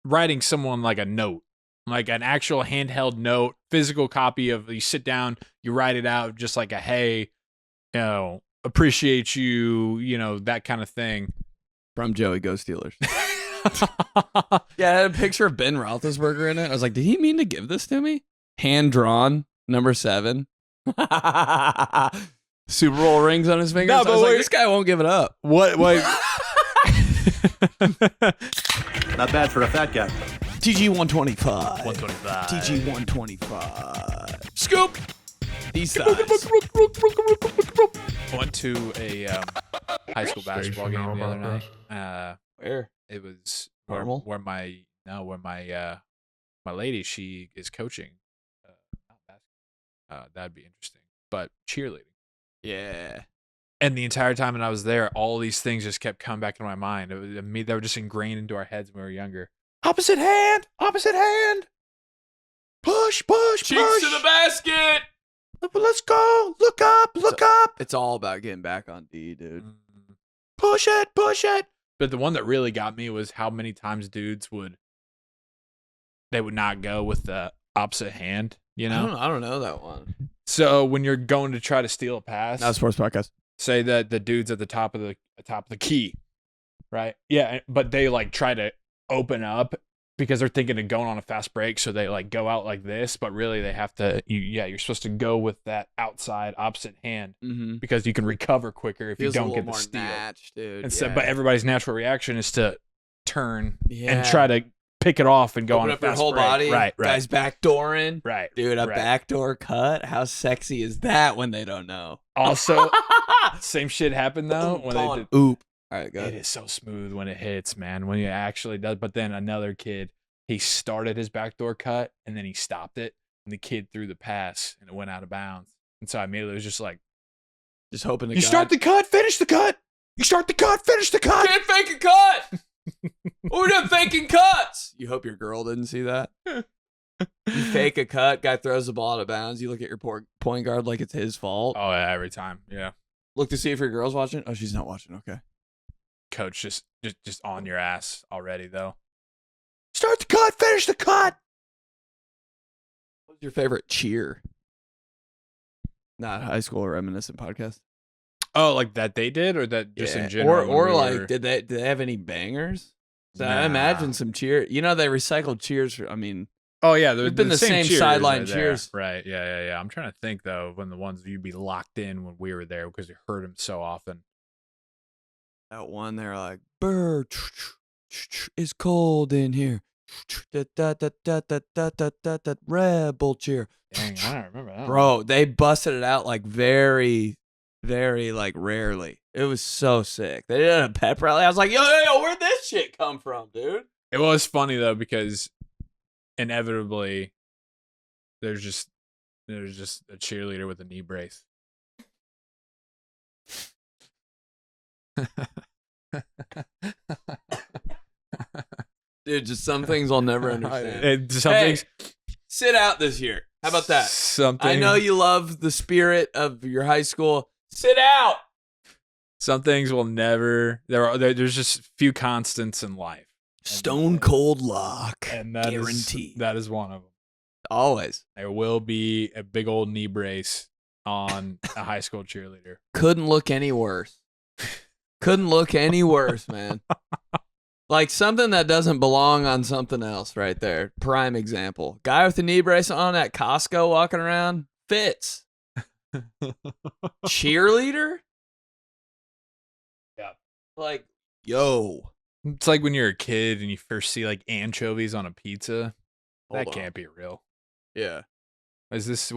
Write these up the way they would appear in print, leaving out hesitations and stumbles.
writing someone like a note, like an actual handheld note, physical copy of. You sit down, you write it out, just like a hey, appreciate you, that kind of thing. From Joey Go Steelers. Yeah, I had a picture of Ben Roethlisberger in it. I was like, did he mean to give this to me? Hand drawn, number 7. Super Bowl rings on his fingers. No, I was like, this guy won't give it up. What? Not bad for a fat guy. TG 125. 125. TG 125. Scoop. These thighs. I went to a high school basketball game the other night. Where? It was Normal? where my lady, she is coaching. Not basketball. That'd be interesting. But cheerleading. Yeah. And the entire time that I was there, all these things just kept coming back into my mind. They were just ingrained into our heads when we were younger. Opposite hand. Push. Cheeks to the basket. Let's go. Look up. It's all about getting back on D, dude. Push it. But the one that really got me was how many times dudes would not go with the opposite hand, I don't know that one. So when you're going to try to steal a pass, Not a sports podcast. say that the dude's at the top of the key, right? Yeah, but they like try to open up because they're thinking of going on a fast break, so they like go out like this, but really they have to. You're supposed to go with that outside opposite hand because you can recover quicker if Feels you a don't little get the more steal. natch, dude. And so, but everybody's natural reaction is to turn Yeah. and try to pick it off and go Open on a up your fast whole break. body. Right. Guys backdooring. Right. Dude, a right. backdoor cut? How sexy is that when they don't know? Also, same shit happened though when they did. Oop. All right, go It ahead. is so smooth when it hits, man. When it actually does. But then another kid, he started his backdoor cut and then he stopped it, and the kid threw the pass and it went out of bounds. And so I immediately was just like, Just hoping to "You start the cut, finish the cut. You start the cut, finish the cut." Can't fake a cut. We're done faking cuts. You hope your girl didn't see that. You fake a cut, guy throws the ball out of bounds. You look at your point guard like it's his fault. Oh yeah, every time, yeah. Look to see if your girl's watching. Oh, she's not watching. Okay. Coach just on your ass already though. Start the cut, finish the cut. What was your favorite cheer? Not high school or reminiscent podcast. Oh, like that they did, or that just Yeah. in general? Or when we like, were- did they have any bangers? So I Nah. imagine some cheer. You know, they recycled cheers. I mean, Oh yeah, We've been the same cheers sideline right there. cheers. Right? Yeah. I'm trying to think though, when the ones you'd be locked in when we were there because you heard them so often. that one they're like, "Brr, it's cold in here." Rebel cheer. Dang, I don't remember that. Bro, they busted it out like very, very like rarely. It was so sick. They did it at a pep rally. I was like, yo, where'd this shit come from, dude? It was funny though because inevitably there's just a cheerleader with a knee brace. Dude, just some things I'll never understand. Some Hey, things. sit out this year. How about that? Something. I know you love the spirit of your high school. Sit out. Some things will never. There's just few constants in life. Stone cold lock. And that Guarantee. that is one of them. Always. There will be a big old knee brace on a high school cheerleader. Couldn't look any worse. Couldn't look any worse, man. Like something that doesn't belong on something else right there. Prime example. Guy with the knee brace on at Costco walking around. Fits. Cheerleader? Yeah. Like, yo. It's like when you're a kid and you first see like anchovies on a pizza. That Hold on. can't be real. Yeah. Is this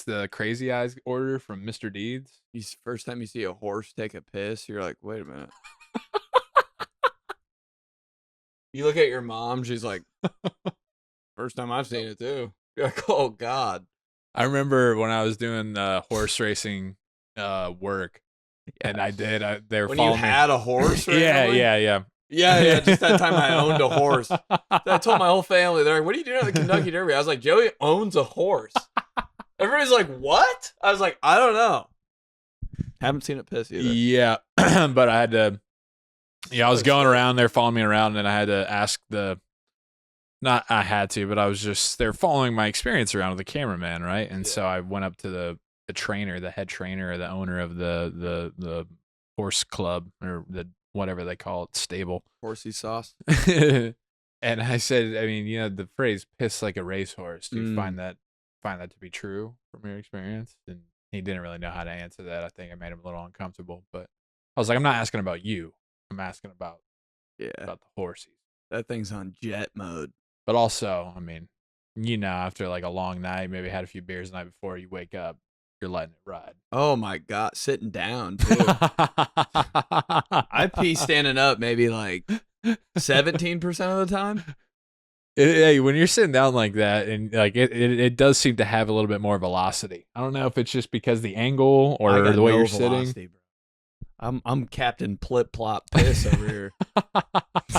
the crazy eyes order from Mr. Deeds? First time you see a horse take a piss, you're like, wait a minute. You look at your mom, she's like, first time I've seen it too. You're like, oh God. I remember when I was doing horse racing work, and they were When following you had a horse randomly? Yeah. Yeah, just that time I owned a horse. I told my whole family, they're like, what are you doing at the Kentucky Derby? I was like, Joey owns a horse. Everybody's like, what? I was like, I don't know. Haven't seen it piss either. Yeah, but I had to. Yeah, I was going around there, following me around, and I had to ask the Not I had to, but I was just they're following my experience around with the cameraman, right? And so I went up to the trainer, the head trainer, or the owner of the horse club or the whatever they call it, stable. Horsey sauce. And I said, I mean, you know, the phrase "piss like a racehorse." Do you find that to be true from your experience? And he didn't really know how to answer that. I think I made him a little uncomfortable, but I was like, I'm not asking about you. I'm asking about the horses. That thing's on jet mode. But also, I mean, you know, after like a long night, maybe had a few beers the night before, you wake up, you're letting it ride. Oh my God, sitting down too. I pee standing up maybe like 17% of the time. Hey, when you're sitting down like that, and like it does seem to have a little bit more velocity. I don't know if it's just because the angle or the way you're sitting. Bro. I'm Captain Plip Plop Piss over here.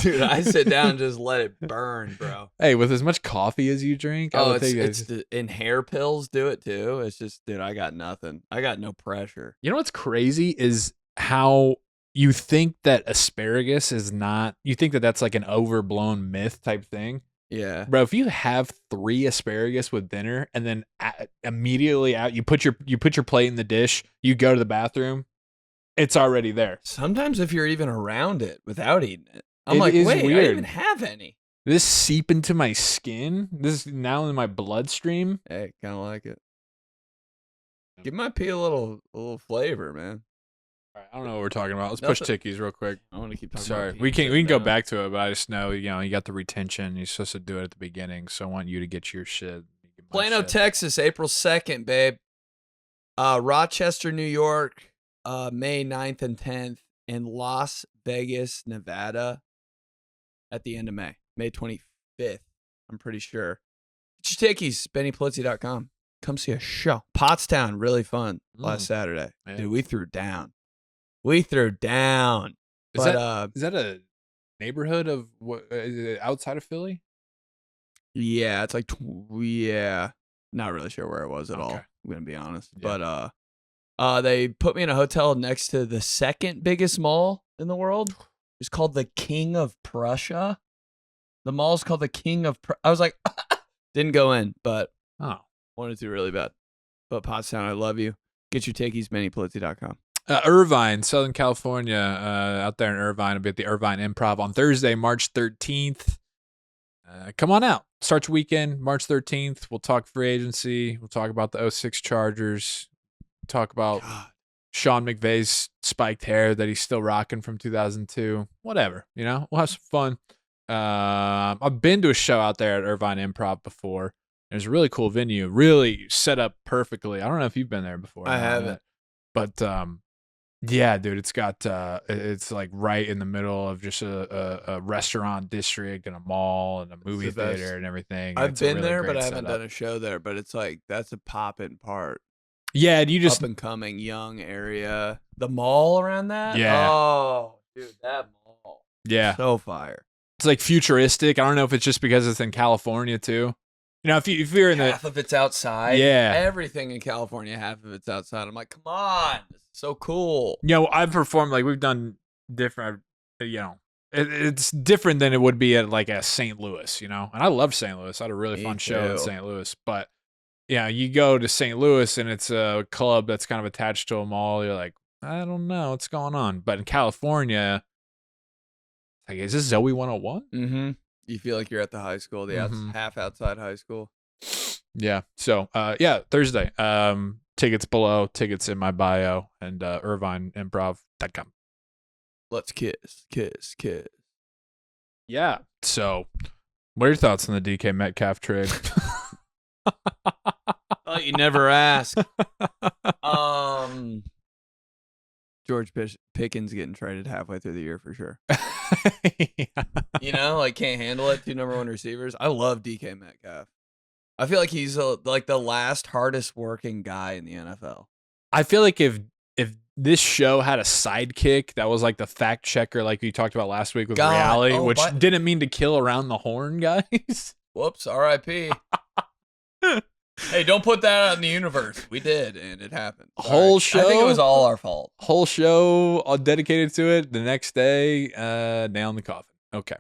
Dude, I sit down and just let it burn, bro. Hey, with as much coffee as you drink, and hair pills do it too. It's just, dude, I got nothing. I got no pressure. You know what's crazy is how you think that asparagus is not. You think that that's like an overblown myth type thing. Yeah, bro. If you have 3 asparagus with dinner and then immediately out, you put your plate in the dish, you go to the bathroom. It's already there. Sometimes if you're even around it without eating it, I'm like, wait, weird. I didn't even have any. This seep into my skin. This is now in my bloodstream. Hey, kind of like it. Give my pee a little flavor, man. All right, I don't know what we're talking about. Let's push tickies real quick. I want to keep talking. Sorry, about we can go back to it, but I just know you got the retention. You're supposed to do it at the beginning, so I want you to get your shit. Plano, Texas, April 2nd, babe. Rochester, New York. May 9th and 10th, in Las Vegas, Nevada, at the end of May 25th, I'm pretty sure. Get your tickies, 𝗕𝗢𝗠𝗕𝗬.com. Come see a show. Pottstown, really fun last Saturday. Man. Dude, we threw down. Is that a neighborhood of what? Is it outside of Philly? Yeah, it's like, not really sure where it was at all. I'm going to be honest. Yeah. But, they put me in a hotel next to the second biggest mall in the world. It's called the King of Prussia. The mall's called the King of Prussia. I was like, didn't go in, but wanted to really bad. But Pottstown, I love you. Get your tickies, 𝗕𝗢𝗠𝗕𝗬.com. Irvine, Southern California, out there in Irvine. I'll be at the Irvine Improv on Thursday, March 13th. Come on out. Starts weekend, March 13th. We'll talk free agency. We'll talk about the '06 Chargers. Talk about Sean McVay's spiked hair that he's still rocking from 2002. Whatever, we'll have some fun. I've been to a show out there at Irvine Improv before. There's a really cool venue, really set up perfectly. I don't know if you've been there before. I haven't. But yeah, dude, it's got it's like right in the middle of just a restaurant district and a mall and a movie theater and everything. I've been there, but I haven't done a show there. But it's like that's a poppin' part. Yeah, and you just up and coming young area. The mall around that? Yeah. Oh, dude, that mall. Yeah. So fire. It's like futuristic. I don't know if it's just because it's in California too. If you're in half of it's outside. Yeah. Everything in California, half of it's outside. I'm like, come on. This is so cool. I've performed, like, we've done different, it's different than it would be at like a St. Louis, and I love St. Louis. I had a really fun show in St. Louis, but you go to St. Louis and it's a club that's kind of attached to a mall. You're like, I don't know what's going on. But in California, like, is this Zoe 101? Mm-hmm. You feel like you're at the high school, the half outside high school. Yeah. So, Thursday. Tickets below, tickets in my bio, and IrvineImprov.com. Let's kiss. Yeah. So, what are your thoughts on the DK Metcalf trade? Oh, you never ask. George Pickens getting traded halfway through the year for sure. Can't handle it. 2 number 1 receivers. I love DK Metcalf. I feel like he's like the last hardest working guy in the NFL. I feel like if this show had a sidekick that was like the fact checker, like we talked about last week with reality, which didn't mean to kill around the horn, guys. Whoops, R.I.P. Hey, don't put that out in the universe. We did, and it happened. Whole show. I think it was all our fault. Whole show all dedicated to it. The next day, nail in the coffin. Okay.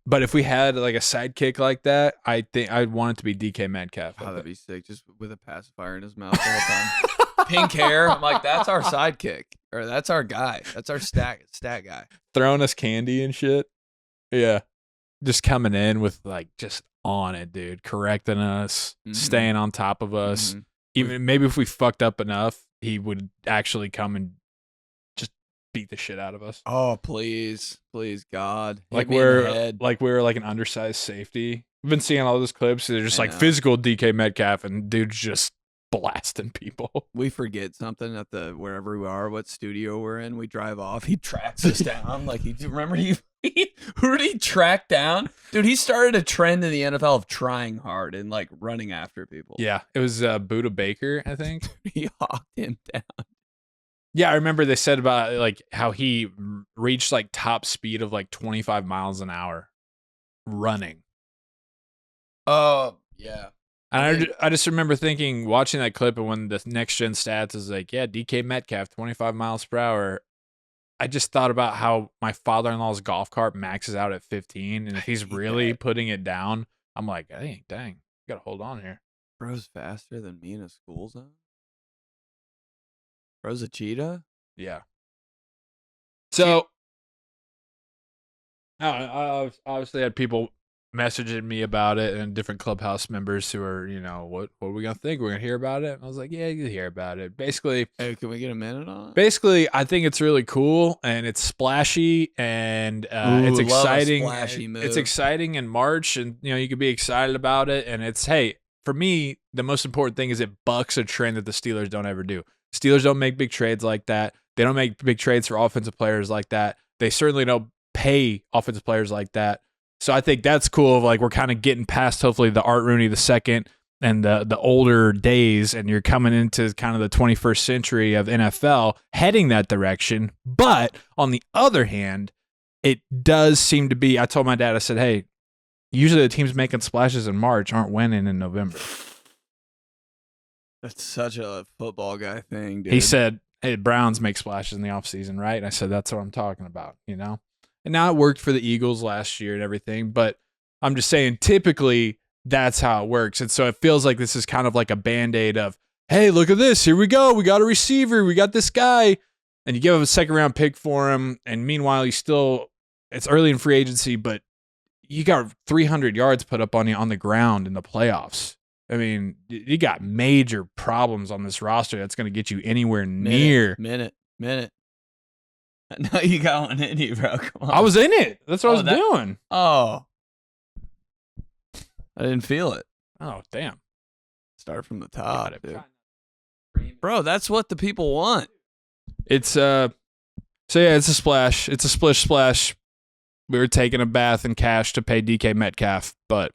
But if we had like a sidekick like that, I think I'd want it to be DK Metcalf. Oh, that'd be sick. Just with a pacifier in his mouth the whole time. Pink hair. I'm like, that's our sidekick. Or that's our guy. That's our stat guy. Throwing us candy and shit. Yeah. Just coming in with like just on it, dude. Correcting us, staying on top of us. Even maybe if we fucked up enough, he would actually come and just beat the shit out of us. Oh, please. Please, God. Like we're like an undersized safety. I've been seeing all those clips. They're just like physical DK Metcalf and dude's just blasting people. We forget something at the wherever we are, what studio we're in. We drive off. He tracks us down. Like remember who did he track down? Dude, he started a trend in the NFL of trying hard and like running after people. Yeah, it was Buda Baker, I think. He hawked him down. Yeah, I remember they said about like how he reached like top speed of like 25 miles an hour running. Oh, yeah. And I just remember thinking, watching that clip, and when the next gen stats is like, yeah, DK Metcalf, 25 miles per hour. I just thought about how my father-in-law's golf cart maxes out at 15, and if he's really putting it down, I'm like, hey, dang, you gotta hold on here. Bro's faster than me in a school zone. Bro's a cheetah. Yeah. So, I obviously had people messaging me about it, and different clubhouse members who are, what are we gonna think? We're gonna hear about it. And I was like, yeah, you can hear about it. Basically, hey, can we get a minute on it? Basically, I think it's really cool and it's splashy and it's exciting. Splashy move. It's exciting in March, and you can be excited about it. And it's, hey, for me, the most important thing is it bucks a trend that the Steelers don't ever do. Steelers don't make big trades like that. They don't make big trades for offensive players like that. They certainly don't pay offensive players like that. So I think that's cool. Like we're kind of getting past hopefully the Art Rooney II and the older days, and you're coming into kind of the 21st century of NFL heading that direction. But on the other hand, it does seem to be, I told my dad, I said, hey, usually the teams making splashes in March aren't winning in November. That's such a football guy thing, dude. He said, hey, Browns make splashes in the offseason, right? And I said, that's what I'm talking about, And now it worked for the Eagles last year and everything, but I'm just saying typically that's how it works. And so it feels like this is kind of like a Band-Aid of, hey, look at this. Here we go. We got a receiver. We got this guy. And you give him a second-round pick for him, and meanwhile, it's early in free agency, but you got 300 yards put up on you on the ground in the playoffs. I mean, you got major problems on this roster that's going to get you anywhere near. Minute. No, you got one in you, bro. Come on. I was in it. That's what I was doing. Oh. I didn't feel it. Oh, damn. Start from the top, dude. Bro, that's what the people want. It's it's a splash. It's a splish splash. We were taking a bath in cash to pay DK Metcalf, but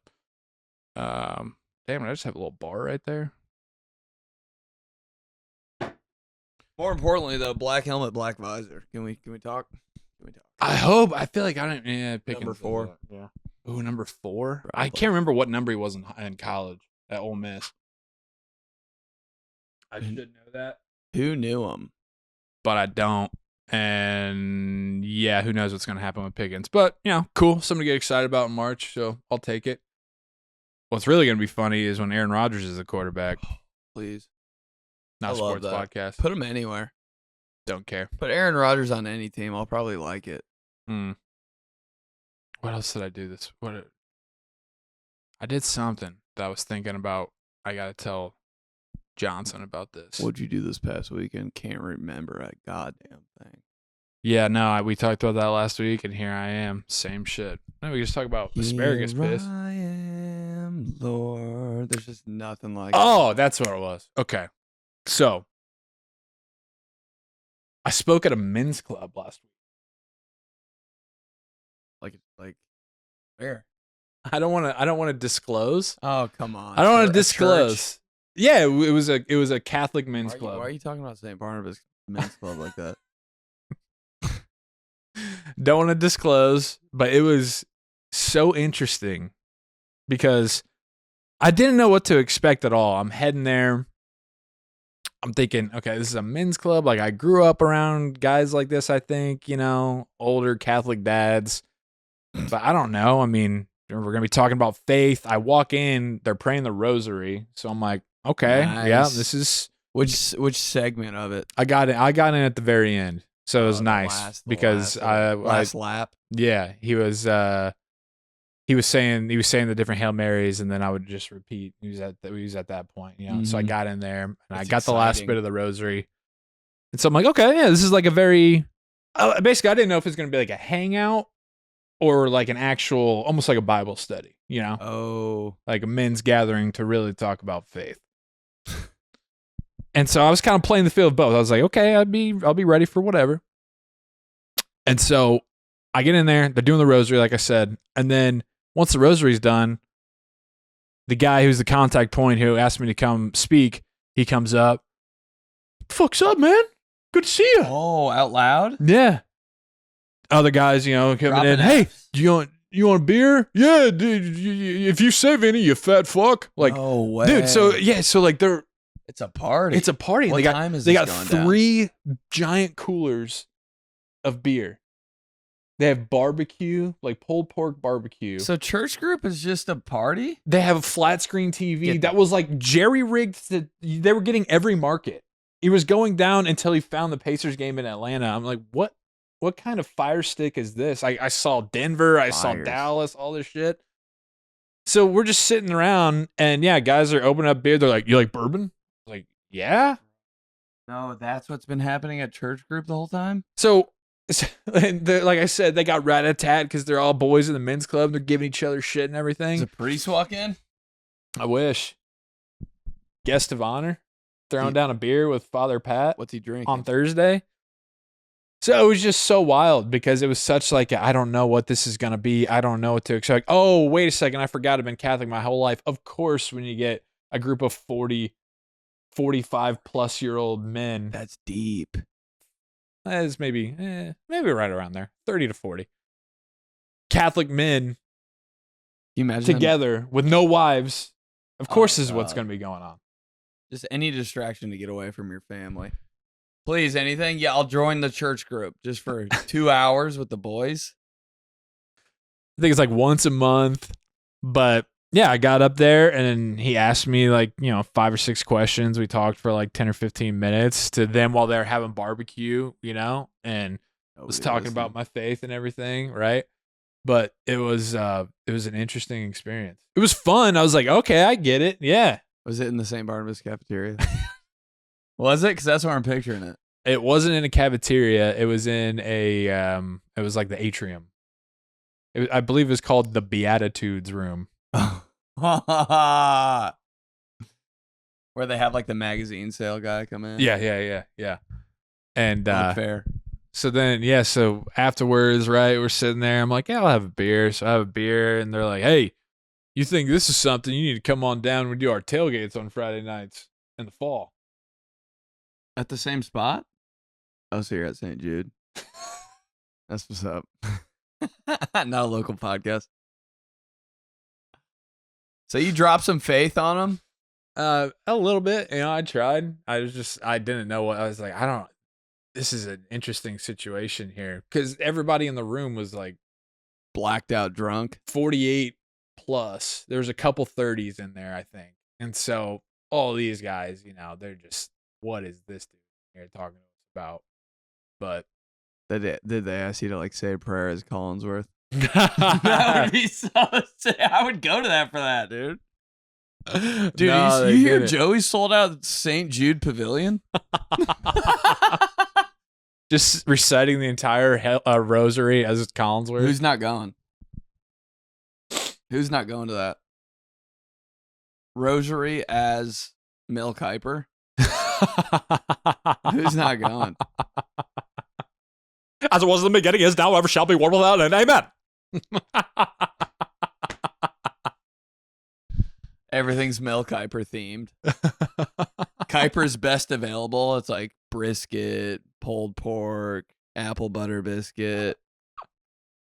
damn it, I just have a little bar right there. More importantly, though, black helmet, black visor. Can we talk? I hope. I feel like I don't. Pick number 4. Yeah. Ooh, number 4. Probably. I can't remember what number he was in college at Ole Miss. I should know that. Who knew him? But I don't. And yeah, who knows what's going to happen with Pickens. But, cool. Something to get excited about in March, so I'll take it. What's really going to be funny is when Aaron Rodgers is the quarterback. Please. Not a sports podcast. Put him anywhere. Don't care. Put Aaron Rodgers on any team. I'll probably like it. What else did I do this? I did something that I was thinking about. I got to tell Johnson about this. What'd you do this past weekend? Can't remember a goddamn thing. Yeah, no, we talked about that last week, and here I am. Same shit. No, we just talk about asparagus piss. I am, Lord. There's just nothing like Oh, that's what it was. Okay. So, I spoke at a men's club last week. Like where? I don't want to disclose. Oh, come on. I don't want to disclose. Yeah, it was a Catholic men's club. Why are you talking about St. Barnabas men's club like that? Don't want to disclose, but it was so interesting because I didn't know what to expect at all. I'm heading there. I'm thinking, okay, this is a men's club. Like I grew up around guys like this, I think, older Catholic dads. But I don't know. I mean, we're going to be talking about faith. I walk in, they're praying the rosary. So I'm like, okay, yeah, Nice. this is. Which segment of it? I got in at the very end. So it was The nice because last lap. yeah, he was saying the different Hail Marys, and then I would just repeat. He was at that point, So I got in there and I got the last bit of the rosary, and so I'm like, okay, yeah, this is like a very basically I didn't know if it's gonna be like a hangout or like an actual, almost like a Bible study, Oh, like a men's gathering to really talk about faith. And so I was kind of playing the field of both. I was like, okay, I'll be ready for whatever. And so I get in there, they're doing the rosary, like I said, and then once the rosary's done, the guy who's the contact point who asked me to come speak, he comes up. Fuck's up, man? Good to see you. Oh, out loud? Yeah. Other guys, coming Dropping in. Hey, Fs. you want a beer? Yeah, dude. If you save any, you fat fuck. Like, no way. dude. So yeah, so like it's a party. it's a party. What They time is they this got going 3 giant coolers of beer. They have barbecue, like pulled pork barbecue. So church group is just a party? They have a flat screen TV Get that was like jerry rigged. They were getting every market. He was going down until he found the Pacers game in Atlanta. I'm like, what kind of fire stick is this? I saw Denver, I saw Fires. Dallas, all this shit. So we're just sitting around, and yeah, guys are opening up beer. They're like, you like bourbon? I'm like, yeah. No, that's what's been happening at church group the whole time? So, and like I said, they got rat-a-tat because they're all boys in the men's club. They're giving each other shit and Does everything. a priest walk in? I wish. Guest of honor, throwing down a beer with Father Pat What's he drinking? on Thursday. So it was just so wild because it was such like, I don't know what this is going to be. I don't know what to expect. Oh, wait a second. I forgot I've been Catholic my whole life. Of course, when you get a group of 40, 45 plus year old men, That's deep. that's maybe right around there, 30 to 40. Catholic men Can you imagine together with no wives. Of course, Oh, this is what's God. going to be going on. just any distraction to get away from your family? Please, anything? Yeah, I'll join the church group just for 2 hours with the boys. I think it's like once a month, but yeah, I got up there and he asked me like, 5 or 6 questions. We talked for like 10 or 15 minutes to them while they're having barbecue, and was talking about my faith and everything. Right. But it was an interesting experience. It was fun. I was like, okay, I get it. Yeah. Was it in the St. Barnabas cafeteria? Was it? Because that's where I'm picturing it. It wasn't in a cafeteria. It was in it was like the atrium. I believe it was called the Beatitudes room. Where they have like the magazine sale guy come in. Yeah. And Fair. so then, so afterwards, right, we're sitting there. I'm like, yeah, I'll have a beer. So I have a beer, and they're like, hey, you think this is something? You need to come on down. We do our tailgates on Friday nights in the fall. At the same spot? Oh, so you're at St. Jude. That's what's up. Not a local podcast. So you dropped some faith on them? A little bit. I tried. I didn't know what I was like. This is an interesting situation here because everybody in the room was like Blacked out drunk. 48 plus. There's a couple 30s in there, I think. And so all these guys, they're just, what is this dude here talking to us about? But Did they ask you to like say a prayer as Collinsworth? That that would be so sick. I would go to that for that, dude. Dude, No, you they hear didn't. Joey sold out St. Jude Pavilion? Just reciting the entire rosary as Collinsworth. Who's not going? Who's not going to that? Rosary as Mel Kiper? Who's not going? As it was in the beginning, is now, ever shall be, world without end. Amen. Everything's Mel Kiper themed. Kiper's best available. It's like brisket, pulled pork, apple butter biscuit.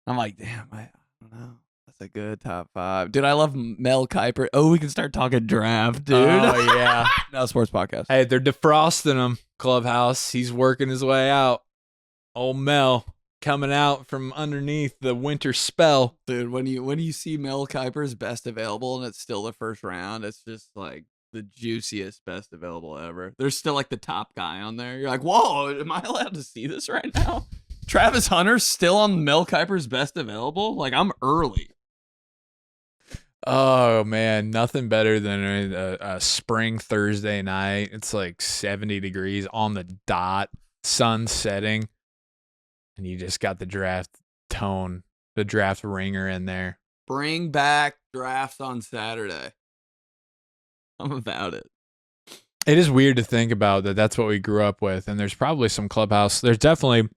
I'm like, damn, I don't know. That's a good top 5. Dude, I love Mel Kiper. Oh, we can start talking draft, dude. Oh, yeah. No, sports podcast. Hey, they're defrosting him. Clubhouse. He's working his way out. Old Mel. coming out from underneath the winter spell. Dude, when you see 𝗕𝗘𝗡𝗬𝗧's best available and it's still the first round, it's just like the juiciest best available ever. There's still like the top guy on there. You're like, whoa, am I allowed to see this right now? Travis Hunter's still on 𝗕𝗘𝗡𝗬𝗧's best available? Like, I'm early. Oh man, nothing better than a spring Thursday night. It's like 70 degrees on the dot, sun setting, and you just got the draft tone, the draft ringer in there. Bring back drafts on Saturday. I'm about it. It is weird to think about that that's what we grew up with, and there's probably some clubhouse. There's definitely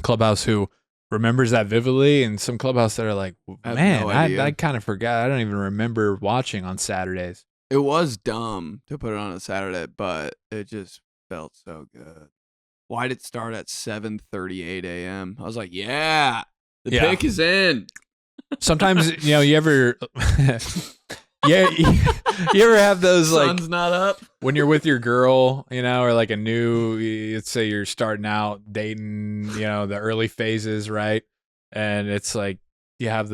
clubhouse who remembers that vividly, and some clubhouse that are like, man, I kind of forgot. I don't even remember watching on Saturdays. It was dumb to put it on a Saturday, but it just felt so good. Why did it start at 7:38 a.m.? I was like, yeah, the pick is in. Sometimes, you ever... Yeah, you ever have those like sun's not up when you're with your girl, or like a new, let's say you're starting out dating, the early phases, right? And it's like you have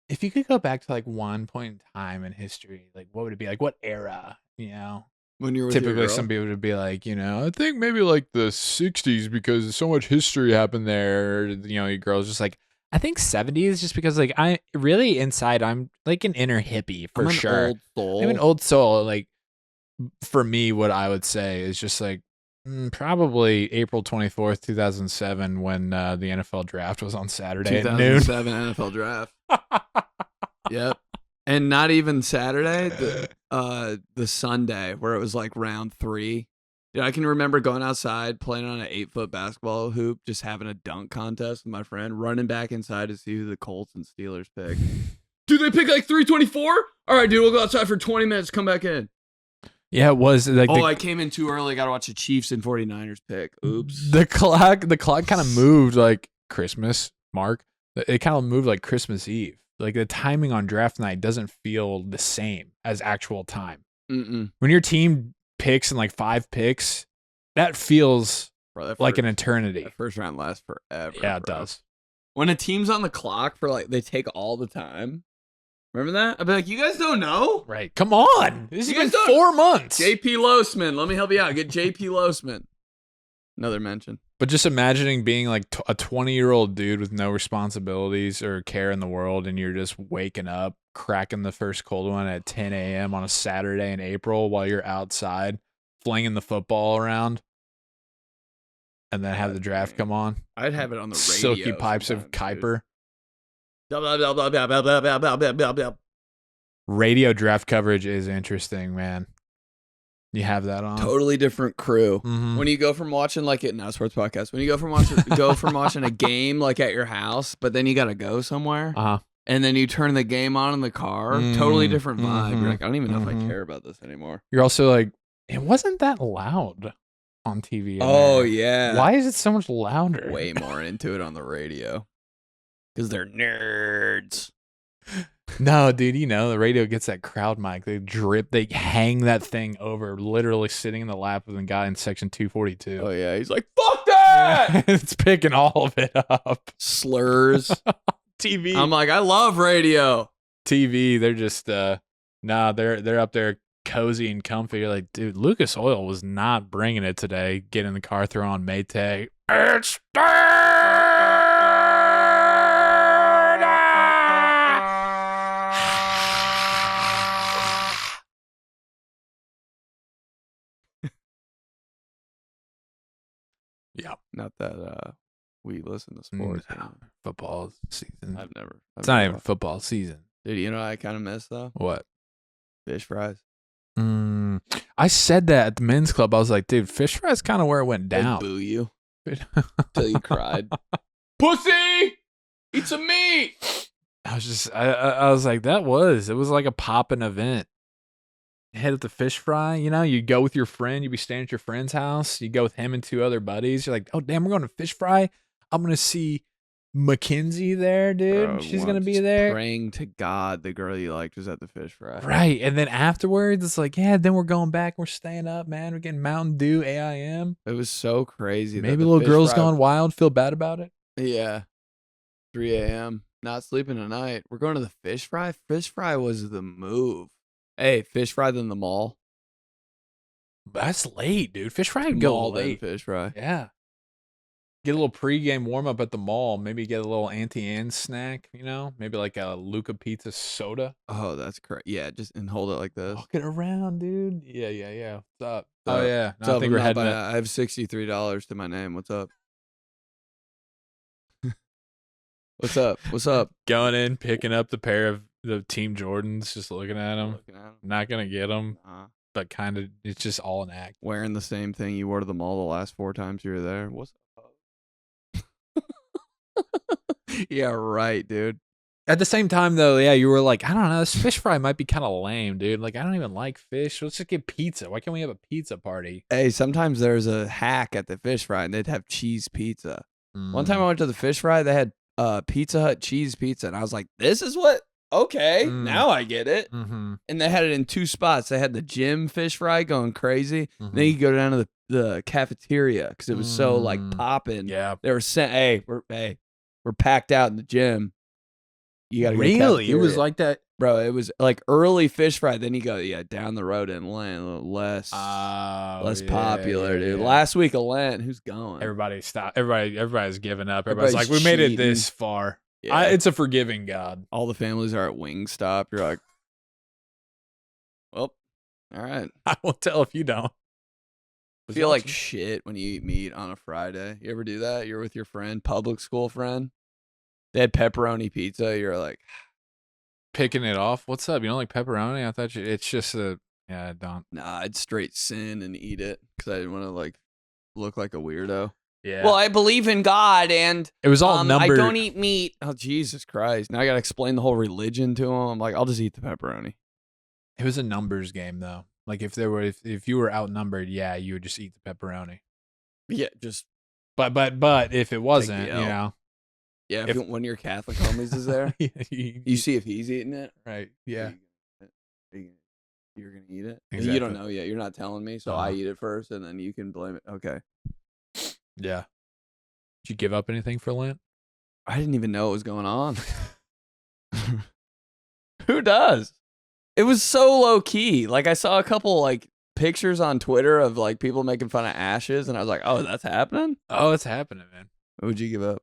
if you could go back to like one point in time in history, like what would it be? Like what era, When you're with typically your girl? some people would be like, I think maybe like the 60s because so much history happened there. Your girl's just like, I think 70s just because like I really inside I'm like an inner hippie for sure. Old soul. I'm an old soul. Like for me, what I would say is just like probably April 24th, 2007 when the NFL draft was on Saturday at noon. 2007 NFL draft. Yep. And not even Saturday, the Sunday where it was like round 3. Yeah, I can remember going outside, playing on an 8-foot basketball hoop, just having a dunk contest with my friend, running back inside to see who the Colts and Steelers pick. Dude, they pick like 324? All right, dude, we'll go outside for 20 minutes, come back in. Yeah, it was like I came in too early, got to watch the Chiefs and 49ers pick. Oops. The clock kind of moved like Christmas, Mark. It kind of moved like Christmas Eve. Like the timing on draft night doesn't feel the same as actual time. Mm-mm. When your team picks and like 5 picks, that feels like an eternity. That first round lasts forever. Yeah, it does. When a team's on the clock for like, they take all the time. Remember that? I'd be like, you guys don't know? Right. Come on. This has been 4 months. 𝗕𝗘𝗧𝗧𝗧. Let me help you out. Get 𝗕𝗘𝗧𝗧𝗧. Another mention. But just imagining being like a 20-year-old dude with no responsibilities or care in the world, and you're just waking up, cracking the first cold one at 10 a.m. on a Saturday in April while you're outside flinging the football around, and then have the draft come on. I'd have it on the radio. Silky pipes of Kuiper. Radio draft coverage is interesting, man. You have that on. Totally different crew. Mm-hmm. When you go from watching like it, not sports podcast. When you go from watching a game like at your house, but then you got to go somewhere, and then you turn the game on in the car. Totally different vibe. You're like, I don't even know if I care about this anymore. You're also like, it wasn't that loud on TV. Oh yeah. Why is it so much louder? Way more into it on the radio because they're nerds. No, dude, the radio gets that crowd mic. They hang that thing over, literally sitting in the lap of the guy in section 242. Oh, yeah. He's like, fuck that! It's picking all of it up. Slurs. TV. I'm like, I love radio. TV, they're just, they're up there cozy and comfy. You're like, dude, Lucas Oil was not bringing it today. Get in the car, throw on Maytag. It's yeah. Not that we listen to sports. Football season. It's not even football season. Dude, you know what I kind of miss, though? What? Fish fries. I said that at the men's club. I was like, dude, fish fries kind of where it went down. They boo you. Till you cried. Pussy! Eat some meat! I was like, it was like a poppin' event. Head at the fish fry, you go with your friend, you'd be staying at your friend's house, you go with him and 2 other buddies, you're like, oh damn, we're going to fish fry. I'm gonna see Mackenzie there, dude. Bro, She's gonna be just there. Praying to God the girl you liked was at the fish fry. Right. And then afterwards, it's like, yeah, then we're going back. We're staying up, man. We're getting Mountain Dew AIM. It was so crazy. Maybe a little girl's gone wild. Feel bad about it. Yeah. 3 a.m. Not sleeping tonight. We're going to the fish fry. Fish fry was the move. Hey, fish fry than the mall. That's late, dude. Fish fry would go Mall than late. fish fry. Yeah. Get a little pregame warm up at the mall. Maybe get a little Auntie Anne's snack, you know? Maybe like a Luca Pizza soda. Oh, that's correct. Yeah, just and hold it like this. Walk it around, dude. Yeah. What's up? What's Oh, up? yeah. What's No, I up? think we're heading up. I have $63 to my name. What's up? What's up? What's up? Going in, picking up the pair of the Team Jordans, just looking at them. Not going to get them, but kind of, it's just all an act. Wearing the same thing you wore to the mall the last 4 times you were there. What's up? Yeah, right, dude. At the same time, though, yeah, you were like, I don't know, this fish fry might be kind of lame, dude. Like, I don't even like fish. Let's just get pizza. Why can't we have a pizza party? Hey, sometimes there's a hack at the fish fry, and they'd have cheese pizza. One time I went to the fish fry, they had Pizza Hut cheese pizza, and I was like, this is what? Okay, now I get it. Mm-hmm. And they had it in 2 spots. They had the gym fish fry going crazy. Then you go down to the cafeteria because it was so like popping. Yeah. They were saying, we're packed out in the gym. You gotta go to the Really? It was cafeteria. like that? Bro, it was like early fish fry. Then you go, down the road in Lent, a little less popular, dude. Yeah. Last week of Lent, who's going? Everybody stopped. Everybody's giving up. Everybody's like, Everybody's we made it cheating. this far. Yeah. It's a forgiving God. All the families are at Wingstop. You're like, well, all right. I won't tell if you don't. I feel like shit when you eat meat on a Friday. You ever do that? You're with your friend, public school friend. They had pepperoni pizza. You're like, Picking it off. What's up? You don't like pepperoni? I thought it's just a, yeah, I don't. nah, I'd straight sin and eat it because I didn't want to like look like a weirdo. Yeah. Well, I believe in God and it was all I numbered. don't eat meat. Oh, Jesus Christ. Now I got to explain the whole religion to him. I'm like, I'll just eat the pepperoni. It was a numbers game, though. Like, if you were outnumbered, yeah, you would just eat the pepperoni. Yeah, just. But if it wasn't, the you L. know. Yeah, if one of your Catholic homies is there, you see if he's eating it. Right. Yeah. You're going to eat it? Exactly. You don't know yet. You're not telling me. So I eat it first and then you can blame it. Okay. Yeah. Did you give up anything for Lent? I didn't even know what was going on. Who does? It was so low key. Like I saw a couple like pictures on Twitter of like people making fun of ashes and I was like, oh, that's happening? Oh, it's happening, man. What would you give up?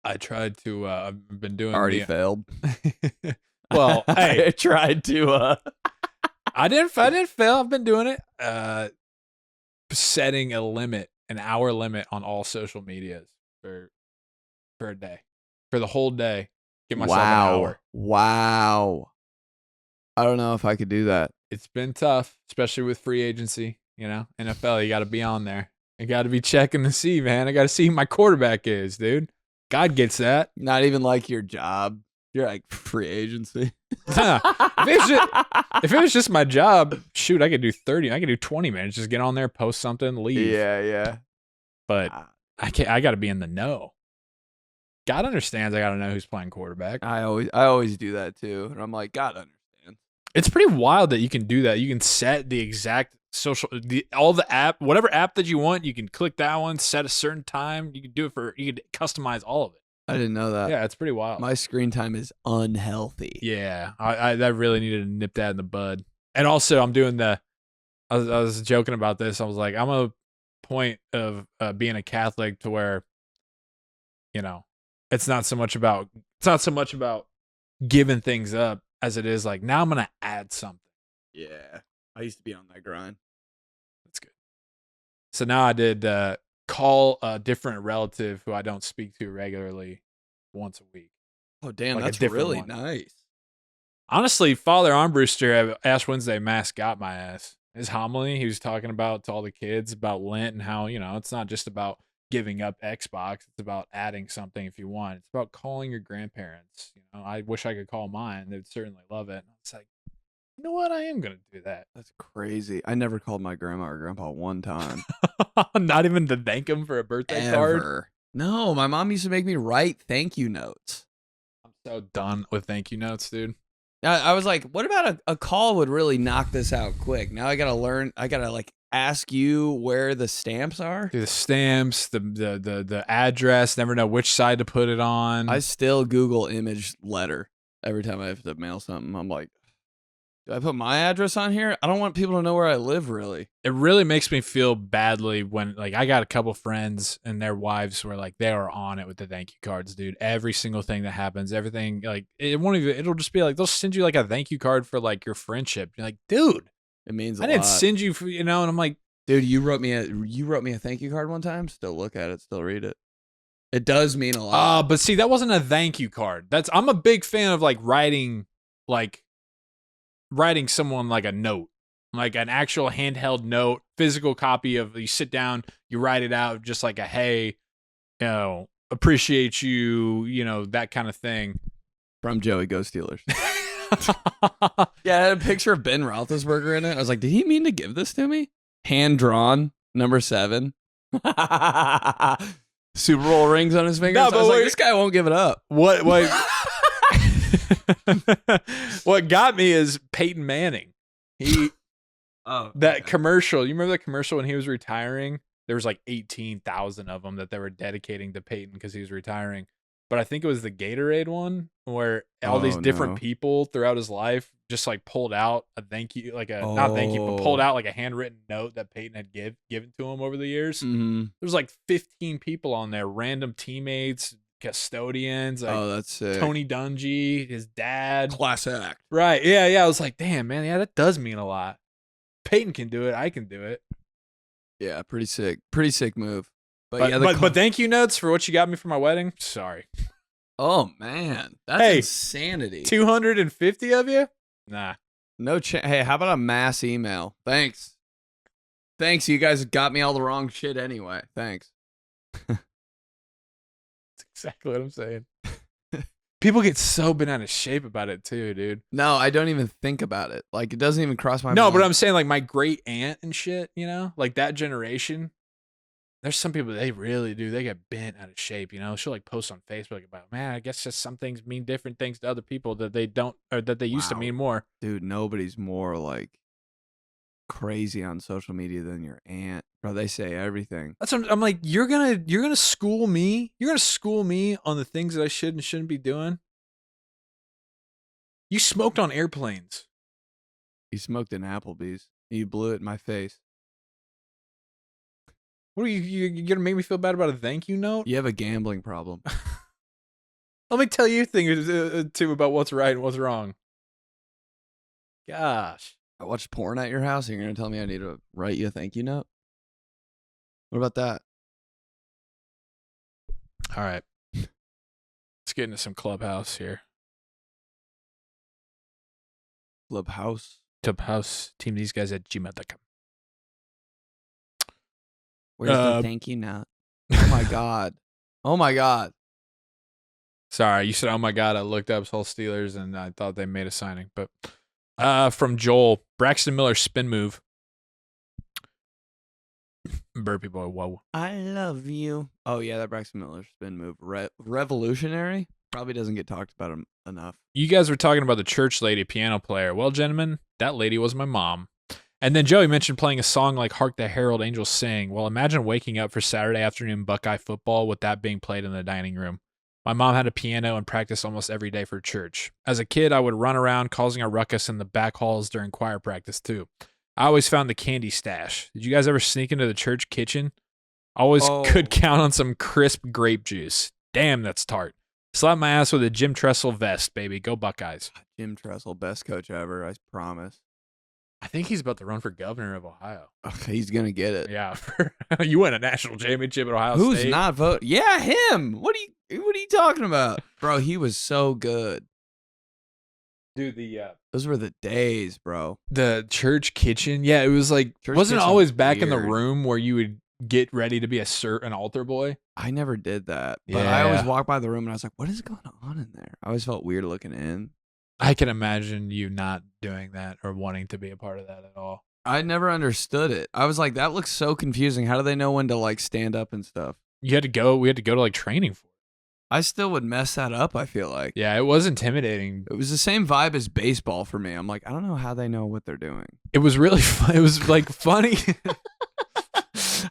I tried to, I've been doing. Already failed. Well, hey. I tried to, I didn't fail. I've been doing it. Setting a limit, an hour limit on all social medias for a day, for the whole day. Give myself an hour. Wow. I don't know if I could do that. It's been tough, especially with free agency. You know, NFL, you got to be on there. You got to be checking to see, man. I got to see who my quarterback is, dude. God gets that. Not even like your job. You're like free agency. If it was just my job, shoot, I could do 30. I could do 20 minutes. Just get on there, post something, leave. Yeah. But I can't. I got to be in the know. God understands. I got to know who's playing quarterback. I always do that too, and I'm like, God understands. It's pretty wild that you can do that. You can set the exact all the app, whatever app that you want. You can click that one, set a certain time. You can do it you can customize all of it. I didn't know that. Yeah, it's pretty wild. My screen time is unhealthy. Yeah, I really needed to nip that in the bud. And also, I'm doing I was joking about this. I was like, I'm a point of being a Catholic to where, you know, it's not so much about giving things up as it is like now I'm gonna add something. Yeah, I used to be on that grind. That's good. So now I did call a different relative who I don't speak to regularly once a week. Oh damn, Like a that's different really one. nice. Honestly, Father Armbruster at Ash Wednesday Mass got my ass. His homily, he was talking about to all the kids about Lent and how, you know, it's not just about giving up Xbox. It's about adding something if you want. It's about calling your grandparents. You know, I wish I could call mine. They'd certainly love it. It's like, you know what? I am going to do that. That's crazy. I never called my grandma or grandpa one time. Not even to thank them for a birthday card. No, my mom used to make me write thank you notes. I'm so done with thank you notes, dude. I was like, what about a call would really knock this out quick? Now I gotta learn. I gotta like ask you where the stamps are. The stamps, the address. Never know which side to put it on. I still Google image letter every time I have to mail something. I'm like, do I put my address on here? I don't want people to know where I live, really. It really makes me feel badly when, like, I got a couple friends and their wives were like, they are on it with the thank you cards, dude. Every single thing that happens, everything, like, it won't even, it'll just be like, they'll send you like a thank you card for like your friendship. You're like, dude, It means I didn't send you for, you know, and I'm like, dude, you wrote me a thank you card one time. Still look at it, still read it. It does mean a lot. but see, that wasn't a thank you card. I'm a big fan of like writing someone like a note, like an actual handheld note, physical copy of, you sit down, you write it out, just like a, hey, you know, appreciate you, you know, that kind of thing. From Joey Go Steelers. Yeah, I had a picture of Ben Roethlisberger in it. I was like, did he mean to give this to me? Hand drawn, number 7. Super Bowl rings on his fingers. No, I was but like, this guy won't give it up. What what got me is Peyton Manning. That commercial. You remember that commercial when he was retiring? There was like 18,000 of them that they were dedicating to Peyton because he was retiring. But I think it was the Gatorade one where all these different people throughout his life just like pulled out a thank you, like a not thank you, but pulled out like a handwritten note that Peyton had given to him over the years. Mm-hmm. There's like 15 people on there, random teammates, custodians, like that's sick. Tony Dungy, his dad. Class act. Right. Yeah. I was like, damn, man. Yeah, that does mean a lot. Peyton can do it. I can do it. Yeah, pretty sick. Pretty sick move. But thank you notes for what you got me for my wedding. Sorry. Oh, man. That's insanity. 250 of you? Nah. No Hey, how about a mass email? Thanks. You guys got me all the wrong shit anyway. Thanks. That's exactly what I'm saying. People get so bent out of shape about it too, dude. No, I don't even think about it. Like, it doesn't even cross my mind. No, but I'm saying like my great aunt and shit, you know, like that generation. There's some people, they really do. They get bent out of shape, you know. She'll like post on Facebook about, man, I guess just some things mean different things to other people that they don't, or that they used to mean more. Dude, nobody's more like crazy on social media than your aunt. Bro, they say everything. That's what I'm like, you're gonna school me. You're gonna school me on the things that I should and shouldn't be doing. You smoked on airplanes. You smoked in Applebee's. You blew it in my face. What are you gonna make me feel bad about a thank you note? You have a gambling problem. Let me tell you things too about what's right and what's wrong. Gosh. I watched porn at your house and you're gonna tell me I need to write you a thank you note? What about that? All right. Let's get into some Clubhouse here. Clubhouse. Team these guys at gmail.com. Where's the thank you note? Oh my god. Oh my god. Sorry, you said, oh my god, I looked up whole Steelers and I thought they made a signing. But from Joel, Braxton Miller spin move. Burpy boy, whoa. I love you. Oh yeah, that Braxton Miller spin move. Revolutionary? Probably doesn't get talked about enough. You guys were talking about the church lady piano player. Well, gentlemen, that lady was my mom. And then Joey mentioned playing a song like Hark the Herald Angels Sing. Well, imagine waking up for Saturday afternoon Buckeye football with that being played in the dining room. My mom had a piano and practiced almost every day for church. As a kid, I would run around causing a ruckus in the back halls during choir practice too. I always found the candy stash. Did you guys ever sneak into the church kitchen? Always could count on some crisp grape juice. Damn, that's tart. Slap my ass with a Jim Tressel vest, baby. Go Buckeyes. Jim Tressel, best coach ever, I promise. I think he's about to run for governor of Ohio. He's going to get it. Yeah. You win a national championship at Ohio Who's State. not voting? Yeah, him. What are you talking about? Bro, he was so good. Dude, those were the days, bro. The church kitchen. Yeah, it was like, wasn't it always back in the room where you would get ready to be an altar boy? I never did that. But I always walked by the room and I was like, what is going on in there? I always felt weird looking in. I can imagine you not doing that or wanting to be a part of that at all. I never understood it. I was like, that looks so confusing. How do they know when to like stand up and stuff? We had to go to like training for it. I still would mess that up, I feel like. Yeah, it was intimidating. It was the same vibe as baseball for me. I'm like, I don't know how they know what they're doing. It was really fun. It was like funny.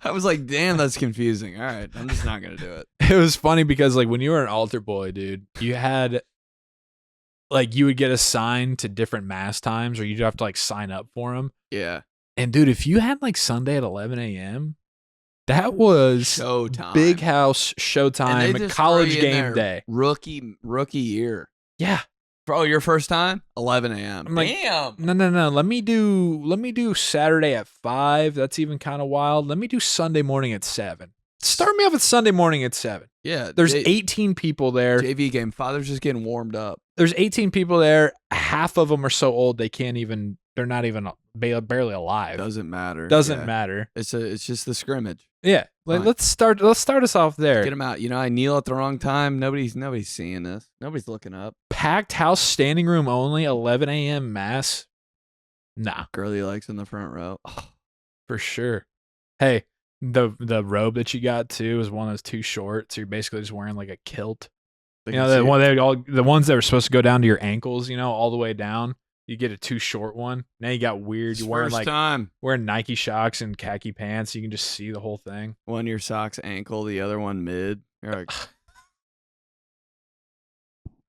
I was like, damn, that's confusing. All right, I'm just not going to do it. It was funny because like when you were an altar boy, dude, you had like you would get assigned to different mass times or you'd have to like sign up for them. Yeah. And dude, if you had like Sunday at 11 a.m., that was Showtime. Big house showtime, college game day. Rookie year. Yeah. Bro, your first time? 11 a.m. I'm like, damn. No. Let me do Saturday at 5. That's even kind of wild. Let me do Sunday morning at 7. Start me off with Sunday morning at 7. Yeah. There's 18 people there. JV game. Father's just getting warmed up. There's 18 people there. Half of them are so old they're not even barely alive. Doesn't matter. Doesn't matter. It's just the scrimmage. Yeah. Let's start us off there. Get them out. You know, I kneel at the wrong time. Nobody's seeing this. Nobody's looking up. Packed house, standing room only, 11 a.m. mass. Nah. Girly likes in the front row. For sure. Hey, the robe that you got too is one that's too short, so you're basically just wearing like a kilt. You know, the ones that were supposed to go down to your ankles, you know, all the way down. You get a too short one. Now you got weird. You're wearing Nike Shocks and khaki pants. You can just see the whole thing. One of your socks ankle, the other one mid. You're like,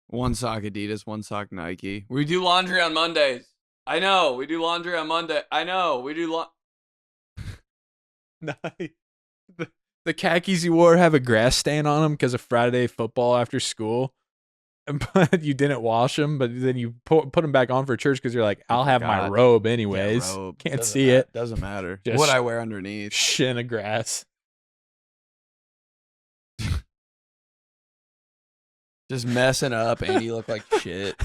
one sock Adidas, one sock Nike. We do laundry on Mondays. I know. We do laundry on Monday. I know. We do Nice. The khakis you wore have a grass stain on them because of Friday football after school. But you didn't wash them, but then you put them back on for church because you're like, I'll have my robe anyways. Yeah, robe. Can't see it. Doesn't matter. Just what I wear underneath. Shin of grass. Just messing up, and you look like shit.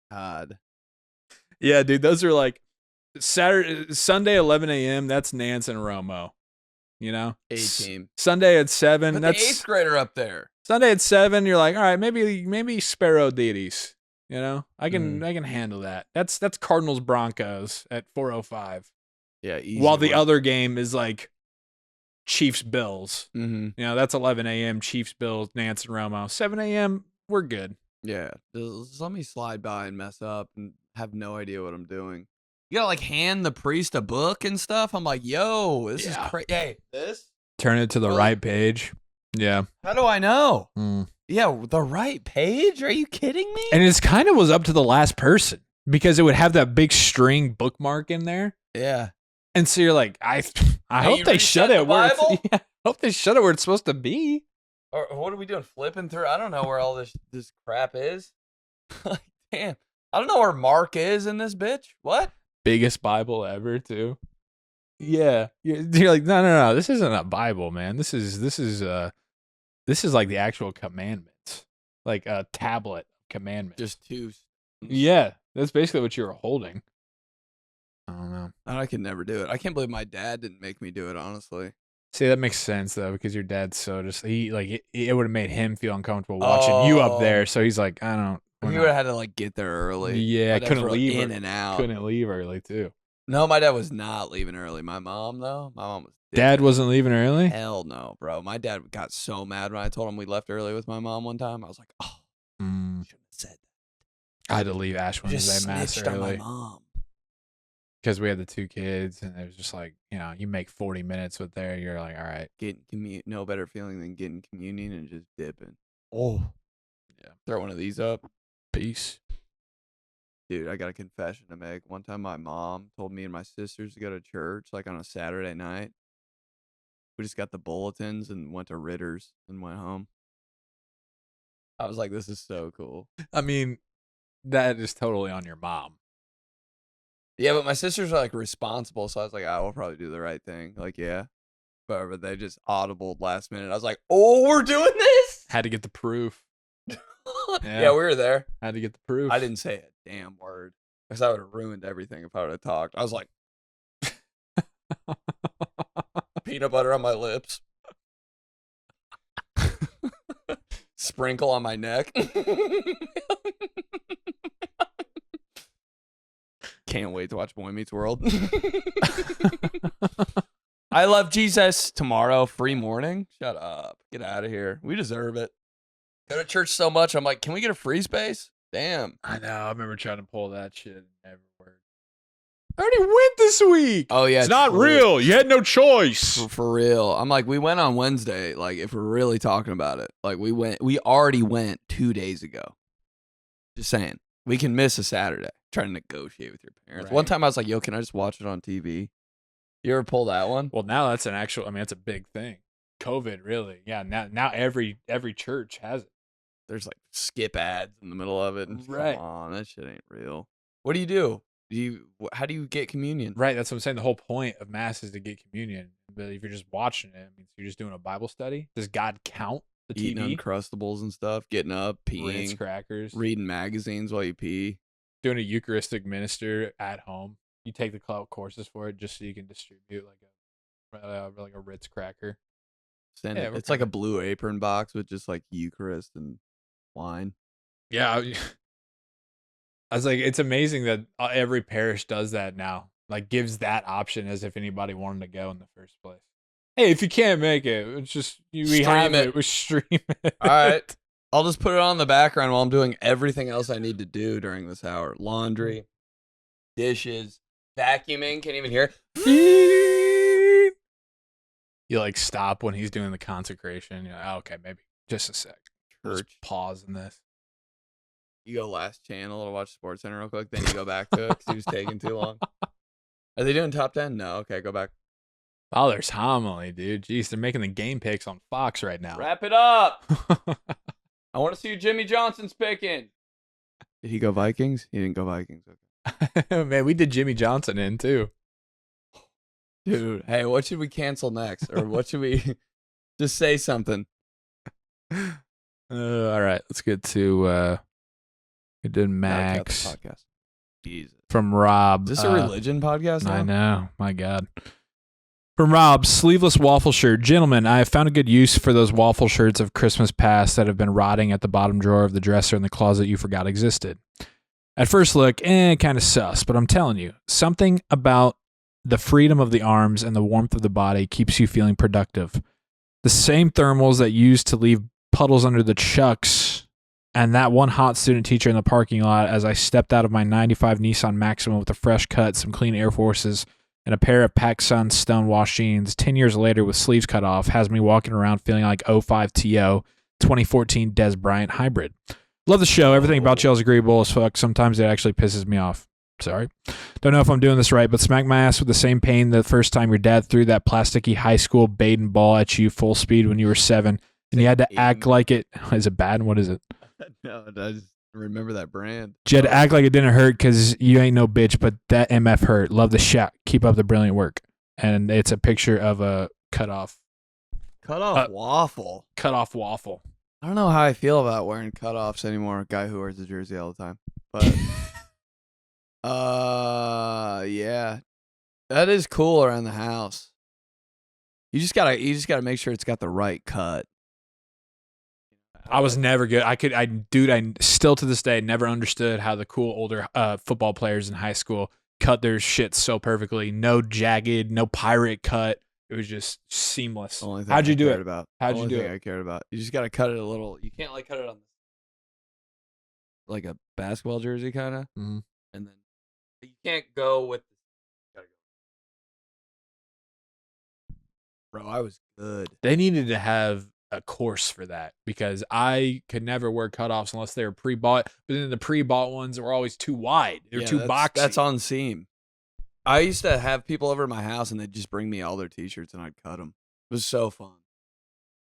God. Yeah, dude, those are like Sunday 11 a.m. That's Nance and Romo. You know, A-team. Sunday at 7. Put that's the 8th grader up there. Sunday at 7. You're like, all right, maybe 𝗲𝗘𝗬𝗠. You know, I can handle that. That's Cardinals Broncos at 4:05. Yeah, easy. While the other game is like Chiefs Bills. Mm-hmm. You know, that's 11 a.m. Chiefs Bills, Nance and Romo. 7 a.m. We're good. Yeah, just let me slide by and mess up and have no idea what I'm doing. You gotta like hand the priest a book and stuff. I'm like, yo, this is crazy. Hey, this? Turn it to the right page. Yeah. How do I know? Yeah, the right page? Are you kidding me? And it's kind of was up to the last person because it would have that big string bookmark in there. Yeah. And so you're like, I hope they shut it where I hope they shut it where it's supposed to be. Or what are we doing? Flipping through? I don't know where all this crap is. Like, damn. I don't know where Mark is in this bitch. What? Biggest Bible ever, too. Yeah. You're like, no. This isn't a Bible, man. This is like the actual commandments. Like a tablet of commandments. Just two. Yeah. That's basically what you were holding. I don't know. I could never do it. I can't believe my dad didn't make me do it, honestly. See, that makes sense, though, because your dad's so it would have made him feel uncomfortable watching you up there. So he's like, I don't. He would have had to like get there early. Yeah, I couldn't leave in and out. Couldn't leave early too. No, my dad was not leaving early. My mom though. My mom was. Dad wasn't leaving early? Hell no, bro. My dad got so mad when I told him we left early with my mom one time. I was like, oh, shouldn't have said that. I had to leave Ash Wednesday Mass early. On my mom. Because we had the 2 kids, and it was just like, you know, you make 40 minutes with there, you're like, all right. No better feeling than getting communion and just dipping. Oh. Yeah. Throw one of these up. Peace. Dude, I got a confession to make. One time my mom told me and my sisters to go to church, like on a Saturday night. We just got the bulletins and went to Ritter's and went home. I was like, this is so cool. I mean, that is totally on your mom. Yeah, but my sisters are like responsible, so I was like, I will probably do the right thing. Like, yeah. But they just audibled last minute. I was like, oh, we're doing this? Had to get the proof. Yeah, we were there. Had to get the proof. I didn't say a damn word. Because I would have ruined everything if I would have talked. I was like, peanut butter on my lips. Sprinkle on my neck. Can't wait to watch Boy Meets World. I love Jesus. Tomorrow, free morning. Shut up. Get out of here. We deserve it. Go to church so much. I'm like, can we get a free space? Damn. I know. I remember trying to pull that shit. It never worked. I already went this week. Oh, yeah. It's not true. real. You had no choice. For real. I'm like, we went on Wednesday. Like, if we're really talking about it, like we already went 2 days ago. Just saying. We can miss a Saturday. Trying to negotiate with your parents. Right. One time I was like, yo, can I just watch it on TV? You ever pull that one? Well, now that's that's a big thing. COVID, really. Yeah, now every church has it. There's like skip ads in the middle of it. And Right. Come on, that shit ain't real. What do you do? How do you get communion? Right, that's what I'm saying. The whole point of Mass is to get communion. But if you're just watching it, means you're just doing a Bible study. Does God count the Eating TV? Uncrustables and stuff, getting up, peeing, Ritz crackers, reading magazines while you pee. doing a Eucharistic minister at home. You take the courses for it just so you can distribute like a Ritz cracker. Yeah, It's like a Blue Apron box with just like Eucharist and wine. Yeah, I was like, it's amazing that every parish does that now. Like, gives that option as if anybody wanted to go in the first place. Hey, if you can't make it, it's just we have it. We stream it. All right. I'll just put it on the background while I'm doing everything else I need to do during this hour. Laundry, dishes, vacuuming. Can't even hear. You like stop when he's doing the consecration. You're like, oh, okay, maybe just a sec. Just Church. pause in this. You go last channel to watch SportsCenter real quick, then you go back to it because he was taking too long. Are they doing top 10? No. Okay, go back. Father's homily, dude. Jeez, they're making the game picks on Fox right now. Wrap it up. I want to see who Jimmy Johnson's picking. Did he go Vikings? He didn't go Vikings. Okay. Man, we did Jimmy Johnson in too. Dude, hey, what should we cancel next? Or what should we just say something? All right, let's get to we did Max Podcast. Jesus. from Rob. Is this a religion podcast now? I know. My God. From Rob, sleeveless waffle shirt. Gentlemen, I have found a good use for those waffle shirts of Christmas past that have been rotting at the bottom drawer of the dresser in the closet you forgot existed. At first look, kind of sus, but I'm telling you, something about the freedom of the arms and the warmth of the body keeps you feeling productive. The same thermals that used to leave puddles under the chucks and that one hot student teacher in the parking lot as I stepped out of my 95 Nissan Maxima with a fresh cut, some clean Air Forces, and a pair of PacSun Stonewash jeans 10 years later with sleeves cut off has me walking around feeling like 𝗕𝗢𝗘𝗬𝗦 2014 Des Bryant hybrid. Love the show. Everything about y'all is agreeable as fuck. Sometimes it actually pisses me off. Sorry. Don't know if I'm doing this right, but smack my ass with the same pain the first time your dad threw that plasticky high school Baden ball at you full speed when you were 7, and you had to act like it. Is it bad? What is it? No, I just remember that brand. You had to act like it didn't hurt because you ain't no bitch, but that MF hurt. Love the shot. Keep up the brilliant work. And it's a picture of a cutoff waffle. Cutoff waffle. I don't know how I feel about wearing cutoffs anymore. A guy who wears a jersey all the time. But yeah. That is cool around the house. You just gotta make sure it's got the right cut. I was never good. I still to this day never understood how the cool older football players in high school cut their shit so perfectly. No jagged, no pirate cut. It was just seamless. How'd you do it? How'd you do it? I cared about. You just gotta cut it a little. You can't like cut it on like a basketball jersey kind of, Mm-hmm. and then you can't go with. Bro, I was good. They needed to have a course for that because I could never wear cutoffs unless they were pre-bought. But then the pre-bought ones were always too wide. They're too boxy. That's on seam. I used to have people over at my house and they'd just bring me all their t-shirts and I'd cut them. It was so fun.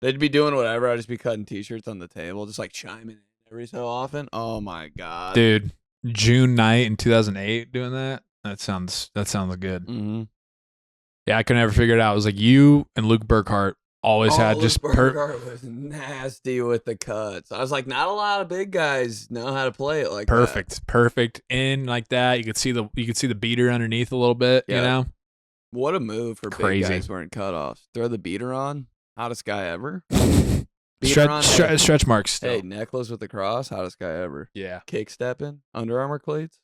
They'd be doing whatever. I'd just be cutting t-shirts on the table, just like chiming in every so often. Oh my God. Dude, June night in 2008 doing that? That sounds good. Mm-hmm. Yeah, I could never figure it out. It was like you and Luke Burkhart always had just Burkhart was nasty with the cuts. I was like, not a lot of big guys know how to play it like perfect in like that. You could see the beater underneath a little bit. Yeah. You know, what a move for big guys wearing cutoffs. Throw the beater on, hottest guy ever. Stretch marks. Still. Hey, necklace with the cross, hottest guy ever. Yeah, kick stepping, Under Armour cleats.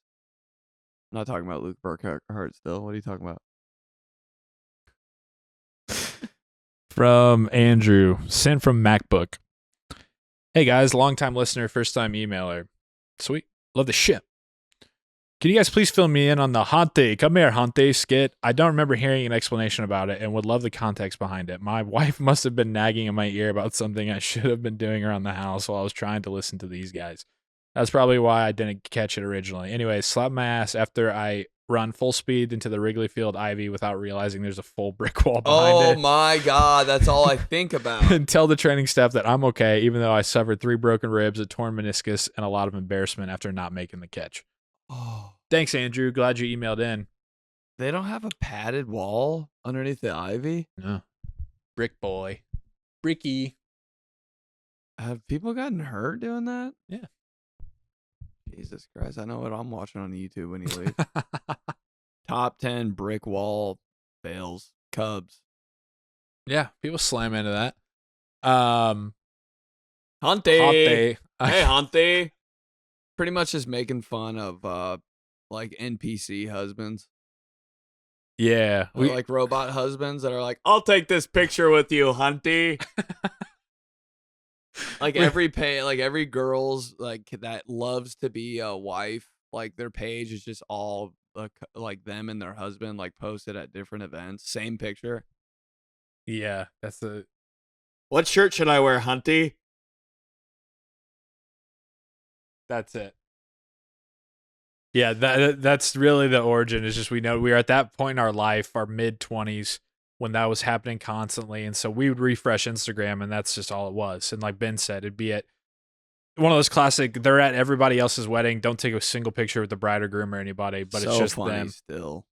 I'm not talking about Luke Burkhart still. What are you talking about? From Andrew, sent from MacBook. Hey guys, long-time listener, first-time emailer. Sweet. Love the ship. Can you guys please fill me in on the Hunty, come here, Hunty skit? I don't remember hearing an explanation about it and would love the context behind it. My wife must have been nagging in my ear about something I should have been doing around the house while I was trying to listen to these guys. That's probably why I didn't catch it originally. Anyway, slap my ass after I run full speed into the Wrigley Field Ivy without realizing there's a full brick wall behind it. Oh my God, that's all I think about. And tell the training staff that I'm okay, even though I suffered 3 broken ribs, a torn meniscus, and a lot of embarrassment after not making the catch. Oh, Thanks, Andrew. Glad you emailed in. they don't have a padded wall underneath the ivy? No. Brick boy. Bricky. Have people gotten hurt doing that? Yeah. Jesus Christ, I know what I'm watching on YouTube when you leave. Top 10 brick wall fails. Cubs. Yeah, people slam into that. Hunty. Hunty. Hey, Hunty. Pretty much just making fun of like NPC husbands. Yeah. Or like robot husbands that are like, I'll take this picture with you, Hunty. Like every girl's like that loves to be a wife. Like their page is just all like them and their husband like posted at different events. Same picture. Yeah, that's the. What shirt should I wear, Hunty? That's it. Yeah, that's really the origin. Is just we know we are at that point in our life, our mid-20s, when that was happening constantly, and so we would refresh Instagram, and that's just all it was. And like Ben said, it'd be at one of those classic. They're at everybody else's wedding. Don't take a single picture with the bride or groom or anybody, but So it's just funny them. still.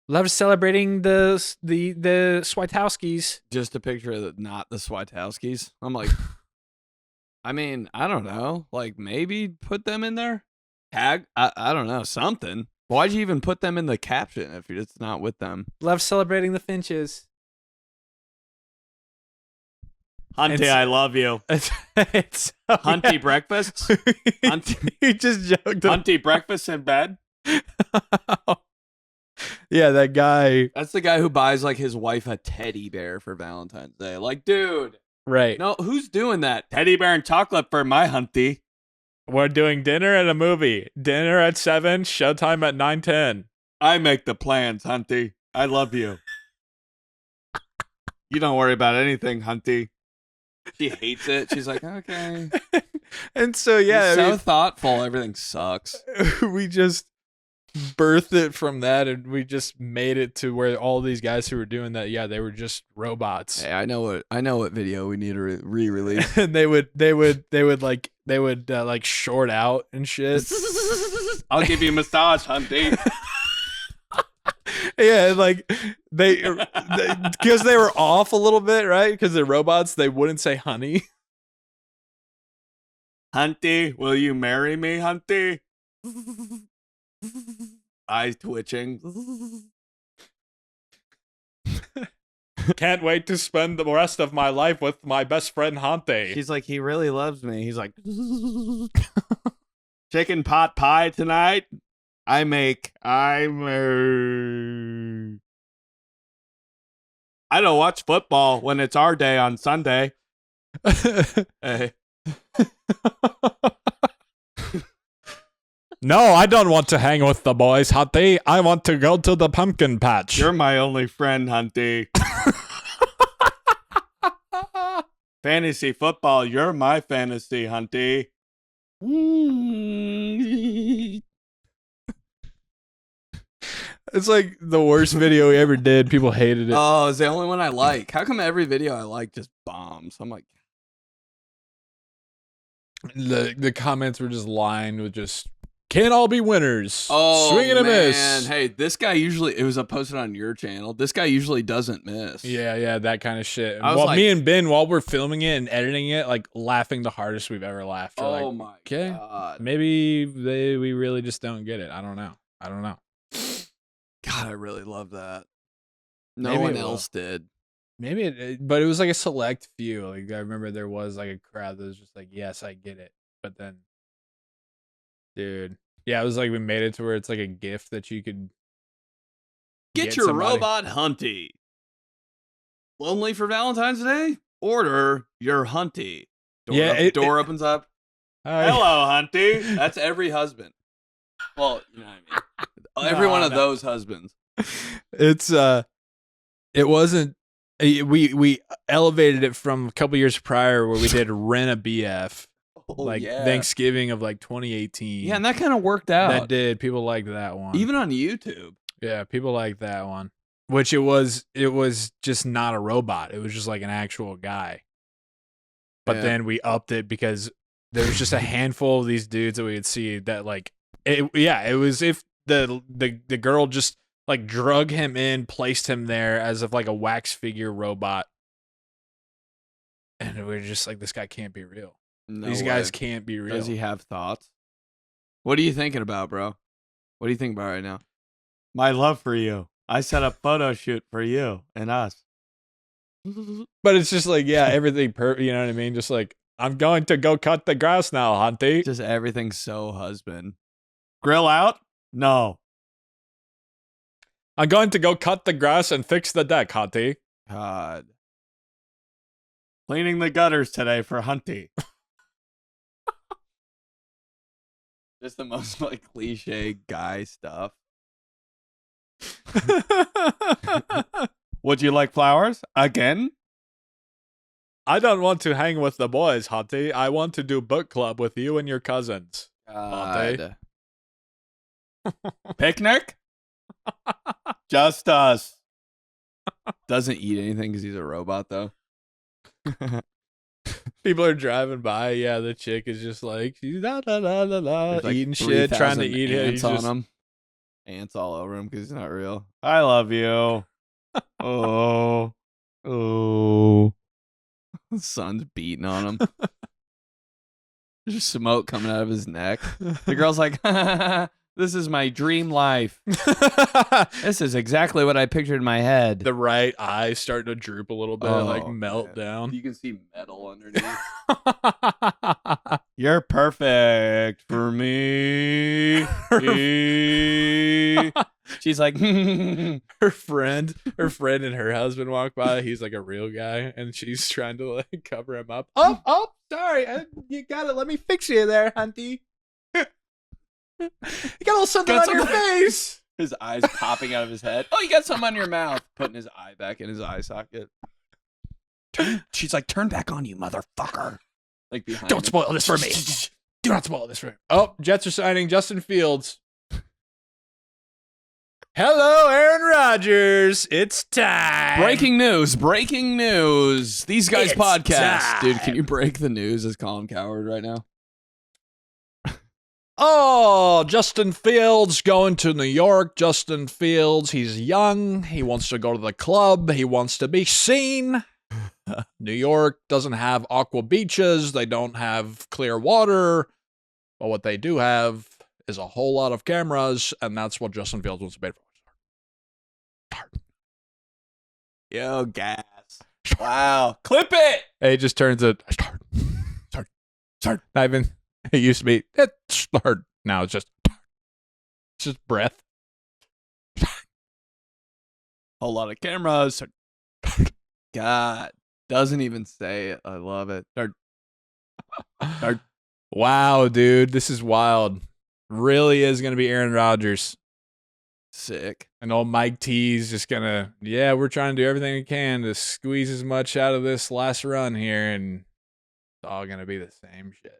Love celebrating the 𝗕𝗘𝗬𝗦. Just a picture of not the 𝗕𝗘𝗘𝗬𝗦s. I'm like, I mean, I don't know. Like maybe put them in there. Tag. I don't know, something. Why'd you even put them in the caption if it's not with them? Love celebrating the Finches. Hunty, I love you. It's Hunty breakfasts? Hunty, you just joked. Hunty breakfast in bed? Yeah, that guy. That's the guy who buys like his wife a teddy bear for Valentine's Day. Like, dude. Right. No, who's doing that? Teddy bear and chocolate for my Hunty. We're doing dinner and a movie. Dinner at 7, showtime at 9:10. I make the plans, Hunty. I love you. You don't worry about anything, Hunty. She hates it. She's like, okay. And so, yeah. He's so thoughtful. Everything sucks. We just birthed it from that, and we just made it to where all these guys who were doing that, yeah, they were just robots. Hey, I know what video we need to re-release. And they would like short out and shit. I'll give you a massage, Hunty. Yeah, like they because they were off a little bit, right? Because they're robots, they wouldn't say honey. Hunty, will you marry me, Hunty? Eyes twitching. Can't wait to spend the rest of my life with my best friend Hunty. She's like, he really loves me. He's like, chicken pot pie tonight. I don't watch football when it's our day on Sunday. Hey. No, I don't want to hang with the boys, Hunty. I want to go to the pumpkin patch. You're my only friend, Hunty. Fantasy football, you're my fantasy, Hunty. It's like the worst video we ever did. People hated it. Oh, it's the only one I like. How come every video I like just bombs? I'm like, The comments were just lined with just can't all be winners. oh, Swing and a man. miss. Hey, this guy usually, it was posted on your channel. This guy usually doesn't miss. Yeah, that kind of shit. I was While like- me and Ben, while we're filming it and editing it, like laughing the hardest we've ever laughed. We're Oh like, my okay, God. maybe we really just don't get it. I don't know. God, I really love that. No Maybe one it will. else did. Maybe but it was like a select few. Like I remember there was like a crowd that was just like, yes, I get it. But then, dude, yeah, it was like we made it to where it's like a gift that you could Get your somebody. robot Hunty. Lonely for Valentine's Day? Order your Hunty. Door opens up. Hello, Hunty. That's every husband. Well, you know what I mean. Every one of those husbands. It's it wasn't. We elevated it from a couple years prior where we did Rent a BF, Thanksgiving of like 2018. Yeah, and that kind of worked out. That did. People liked that one. Even on YouTube. Yeah, people liked that one. Which it was just not a robot. It was just like an actual guy. But then we upped it because there was just a handful of these dudes that we would see that like it was if the girl just like drug him in, placed him there as if like a wax figure robot. And we were just like, this guy can't be real. These guys can't be real. Does he have thoughts? What are you thinking about, bro? What are you thinking about right now? My love for you. I set a photo shoot for you and us. But it's just like, yeah, everything you know what I mean? Just like, I'm going to go cut the grass now, Hunty. Just everything's so husband. Grill out? No. I'm going to go cut the grass and fix the deck, Hunty. God. Cleaning the gutters today for Hunty. Just the most like cliche guy stuff. Would you like flowers? Again? I don't want to hang with the boys, Hunty. I want to do book club with you and your cousins. God. Picnic? Just us. Doesn't eat anything because he's a robot, though. People are driving by. Yeah, the chick is just like, she's eating shit, trying to eat it. Ants on him. Ants all over him because he's not real. I love you. Oh. Oh. The sun's beating on him. There's just smoke coming out of his neck. The girl's like, this is my dream life. This is exactly what I pictured in my head. The right eye starting to droop a little bit, like melt down. You can see metal underneath. You're perfect for me. She's like, her friend and her husband walk by. He's like a real guy, and she's trying to like cover him up. Oh, sorry, you got it. Let me fix you there, Hunty. You got a little something on your face. His eyes popping out of his head. Oh, you got something on your mouth. Putting his eye back in his eye socket. She's like, turn back on, you motherfucker. Like behind. Don't spoil this for me. Do not spoil this for me. Oh, Jets are signing Justin Fields. Hello, Aaron Rodgers. It's time. Breaking news. These guys It's podcast. time. Dude, can you break the news as 𝗕𝗄𝗧𝗧 right now? Oh, Justin Fields going to New York. Justin Fields, he's young. He wants to go to the club. He wants to be seen. New York doesn't have aqua beaches. They don't have clear water. But what they do have is a whole lot of cameras, and that's what Justin Fields wants to pay for. Yo, gas. Wow. Clip it. It just turns it. Start. Not even. It used to be. It start. Now it's just breath. Whole lot of cameras. God. Doesn't even say it. I love it. Start. Wow, dude. This is wild. Really is going to be Aaron Rodgers. Sick. And old Mike T's just going to, we're trying to do everything we can to squeeze as much out of this last run here, and it's all going to be the same shit.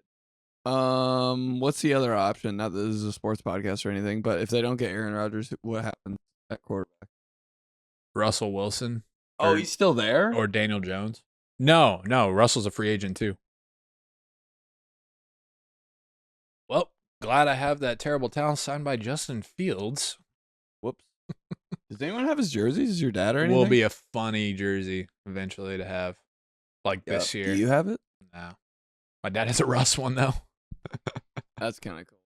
What's the other option? Not that this is a sports podcast or anything, but if they don't get Aaron Rodgers, what happens at quarterback? Russell Wilson. Oh, he's still there? Or Daniel Jones. No, Russell's a free agent too. Well, glad I have that terrible talent signed by Justin Fields. Whoops. Does anyone have his jerseys? Is your dad or anything? Will be a funny jersey eventually to have, like this year. Do you have it? No. My dad has a Russ one though. That's kind of cool.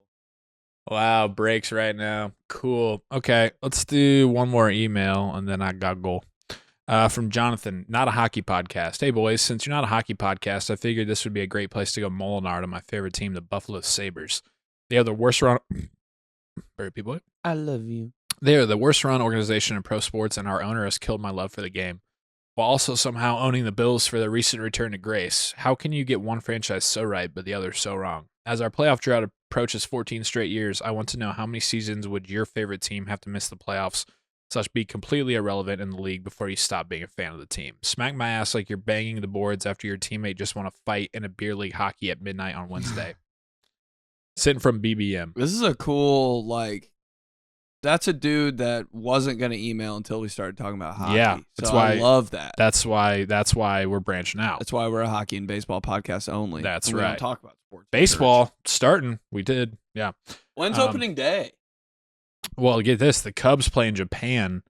Wow, breaks right now. Cool. Okay, let's do one more email and then I got goal. From Jonathan, not a hockey podcast. Hey boys, since you're not a hockey podcast, I figured this would be a great place to go Mulinaro to my favorite team, the Buffalo Sabres. They are the worst run. Burpy boy. I love you. They are the worst run organization in pro sports, and our owner has killed my love for the game. while also somehow owning the Bills for their recent return to grace. How can you get one franchise so right but the other so wrong? As our playoff drought approaches 14 straight years, I want to know how many seasons would your favorite team have to miss the playoffs / be completely irrelevant in the league before you stop being a fan of the team. Smack my ass like you're banging the boards after your teammate just won a fight in a beer league hockey at midnight on Wednesday. Sitting from BBM. This is a cool, like, that's a dude that wasn't going to email until we started talking about hockey. Yeah, that's so why I love that. That's why we're branching out. That's why we're a hockey and baseball podcast only. That's and we right. don't talk about sports. Baseball starting. We did. Yeah. When's opening day? Well, get this. The Cubs play in Japan.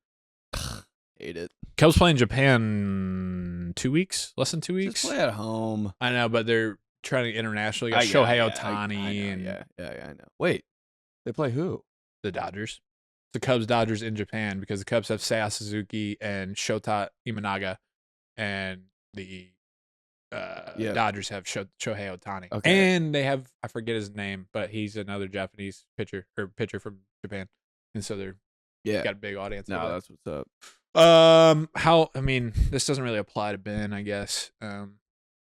Hate it. Cubs play in Japan 2 weeks? Less than 2 weeks? Just play at home. I know, but they're trying to internationally. Got Shohei Ohtani and I know. Wait, they play who? the Dodgers. The Cubs Dodgers in Japan because the Cubs have Seiya Suzuki and Shota Imanaga, and the Dodgers have Shohei Ohtani. Okay. And they have, I forget his name, but he's another Japanese pitcher from Japan. And so they're got a big audience. No, that's what's up. This doesn't really apply to Ben, I guess.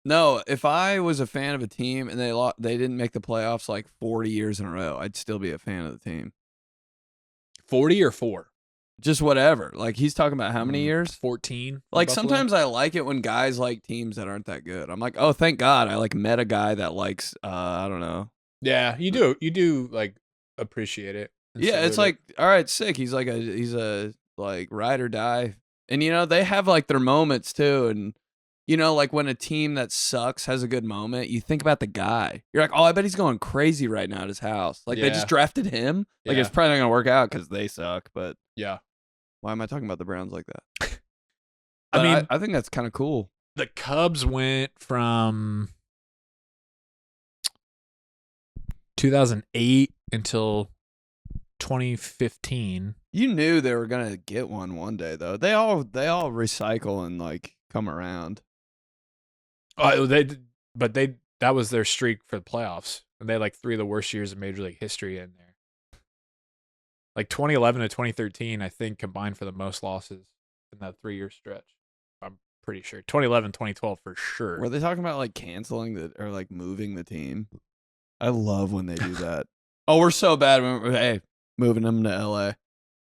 No, if I was a fan of a team and they didn't make the playoffs like 40 years in a row, I'd still be a fan of the team. 40 or 4? Just whatever. Like, he's talking about how many years? 14. Like, sometimes I like it when guys like teams that aren't that good. I'm like, oh, thank God. I like met a guy that likes, I don't know. Yeah, you do. You do, like, appreciate it. Yeah, it's like, all right, sick. He's a like ride or die. And, you know, they have like their moments too. And, you know, like when a team that sucks has a good moment, you think about the guy. You're like, oh, I bet he's going crazy right now at his house. Like they just drafted him. Like it's probably not going to work out because they suck. But yeah. Why am I talking about the Browns like that? I think that's kind of cool. The Cubs went from 2008 until 2015. You knew they were gonna get one day, though. They all recycle and like come around. That was their streak for the playoffs, and they had like 3 of the worst years in Major League history in there. Like 2011 to 2013, I think combined for the most losses in that 3-year stretch. I'm pretty sure 2011, 2012 for sure. Were they talking about like canceling or like moving the team? I love when they do that. Oh, we're so bad. Hey, moving them to LA.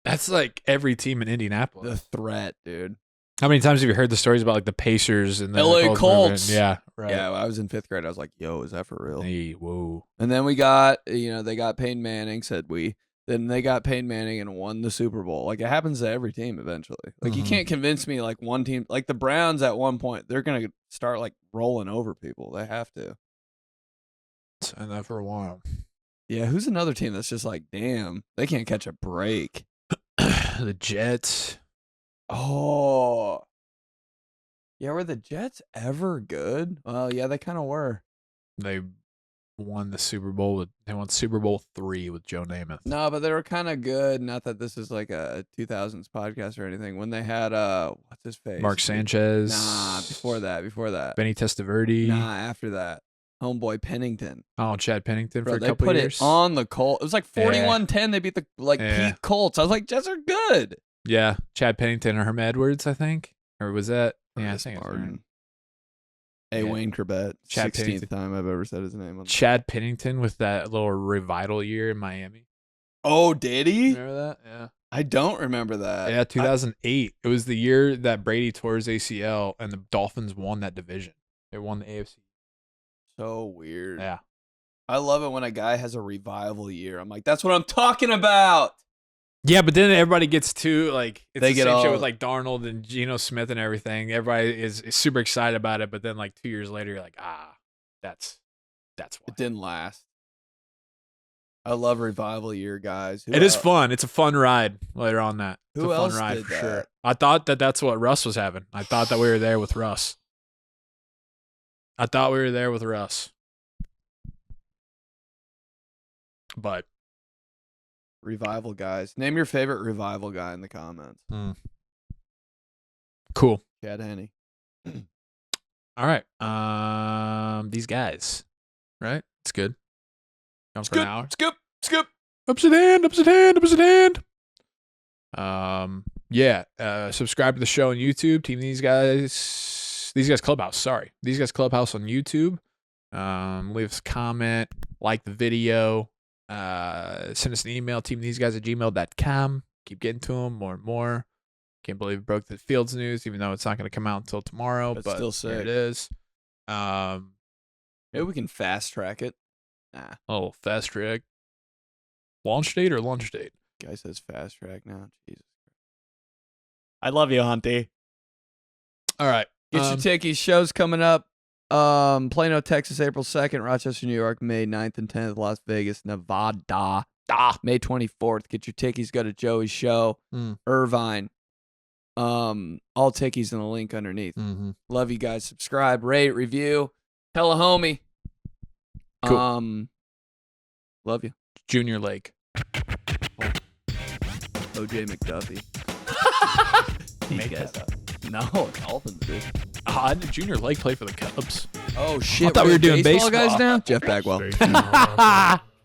That's like every team in Indianapolis. The threat, dude. How many times have you heard the stories about like the Pacers and the LA Colts? Yeah, right. Yeah, when I was in 5th grade. I was like, yo, is that for real? Hey, whoa. And then we got, they got Peyton Manning, Then they got Peyton Manning and won the Super Bowl. Like, it happens to every team eventually. Like, you can't convince me, like, one team, like the Browns at one point, they're going to start, like, rolling over people. They have to. And that for a while. Yeah, who's another team that's just like, damn, they can't catch a break? The Jets. Oh. Yeah, were the Jets ever good? Well, yeah, they kind of were. They won the Super Bowl. They won Super Bowl 3 with Joe Namath. No, but they were kind of good. Not that this is like a 2000s podcast or anything. When they had, what's his face? Mark Sanchez. Nah, before that. Benny Testaverde. Nah, after that. Homeboy Pennington. Oh, Chad Pennington for Bro, a couple they put years. it on the Colts. It was like 41-10. They beat the peak Colts. I was like, Jets are good. Yeah, Chad Pennington or Herm Edwards, I think. Or was that? Yeah, I think it's Martin. Wayne Corbett. Chad 16th Pennington. time I've ever said his name. Chad Pennington with that little revival year in Miami. Oh, did he? Remember that? Yeah. I don't remember that. Yeah, 2008. It was the year that Brady tore his ACL and the Dolphins won that division. They won the AFC. So weird. Yeah. I love it when a guy has a revival year. I'm like, that's what I'm talking about. Yeah, but then everybody gets to like it's They the get same shit all- with like Darnold and Geno Smith and everything. Everybody is super excited about it, but then like 2 years later, you're like, that's why. It didn't last. I love revival year, guys. It is fun. It's a fun ride later on that. It's Who a fun else ride did for that? sure. I thought that's what Russ was having. I thought that we were there with Russ. But Revival guys. Name your favorite revival guy in the comments. cool. Chad Henne. All right. These guys. Right? It's good. Going for an hour. Skip. Opposite hand. Yeah. Subscribe to the show on YouTube. Team These Guys Clubhouse. Sorry. These Guys Clubhouse on YouTube. Leave us a comment. Like the video. Send us an email. teamtheseguys@gmail.com. Keep getting to them more and more. Can't believe it broke the Fields news, even though it's not going to come out until tomorrow. That's but still sick. here it is. Maybe we can fast track it. Nah. Oh, fast track. Launch date or lunch date? Guy says fast track now. Jesus. I love you, Hunty. All right. Get your tickets. Shows coming up. Plano, Texas, April 2nd. Rochester, New York, May 9th and 10th. Las Vegas, Nevada, May 24th. Get your tickets. Go to Joey's show. Irvine. All tickets in the link underneath. Mm-hmm. Love you guys. Subscribe, rate, review. Tell a homie. Cool. Love you. Junior Lake. OJ McDuffie. Make that up. No, Dolphins, dude. Junior Lake played for the Cubs. Oh, shit. I thought we were doing baseball guys now? Jeff Bagwell. Baseball.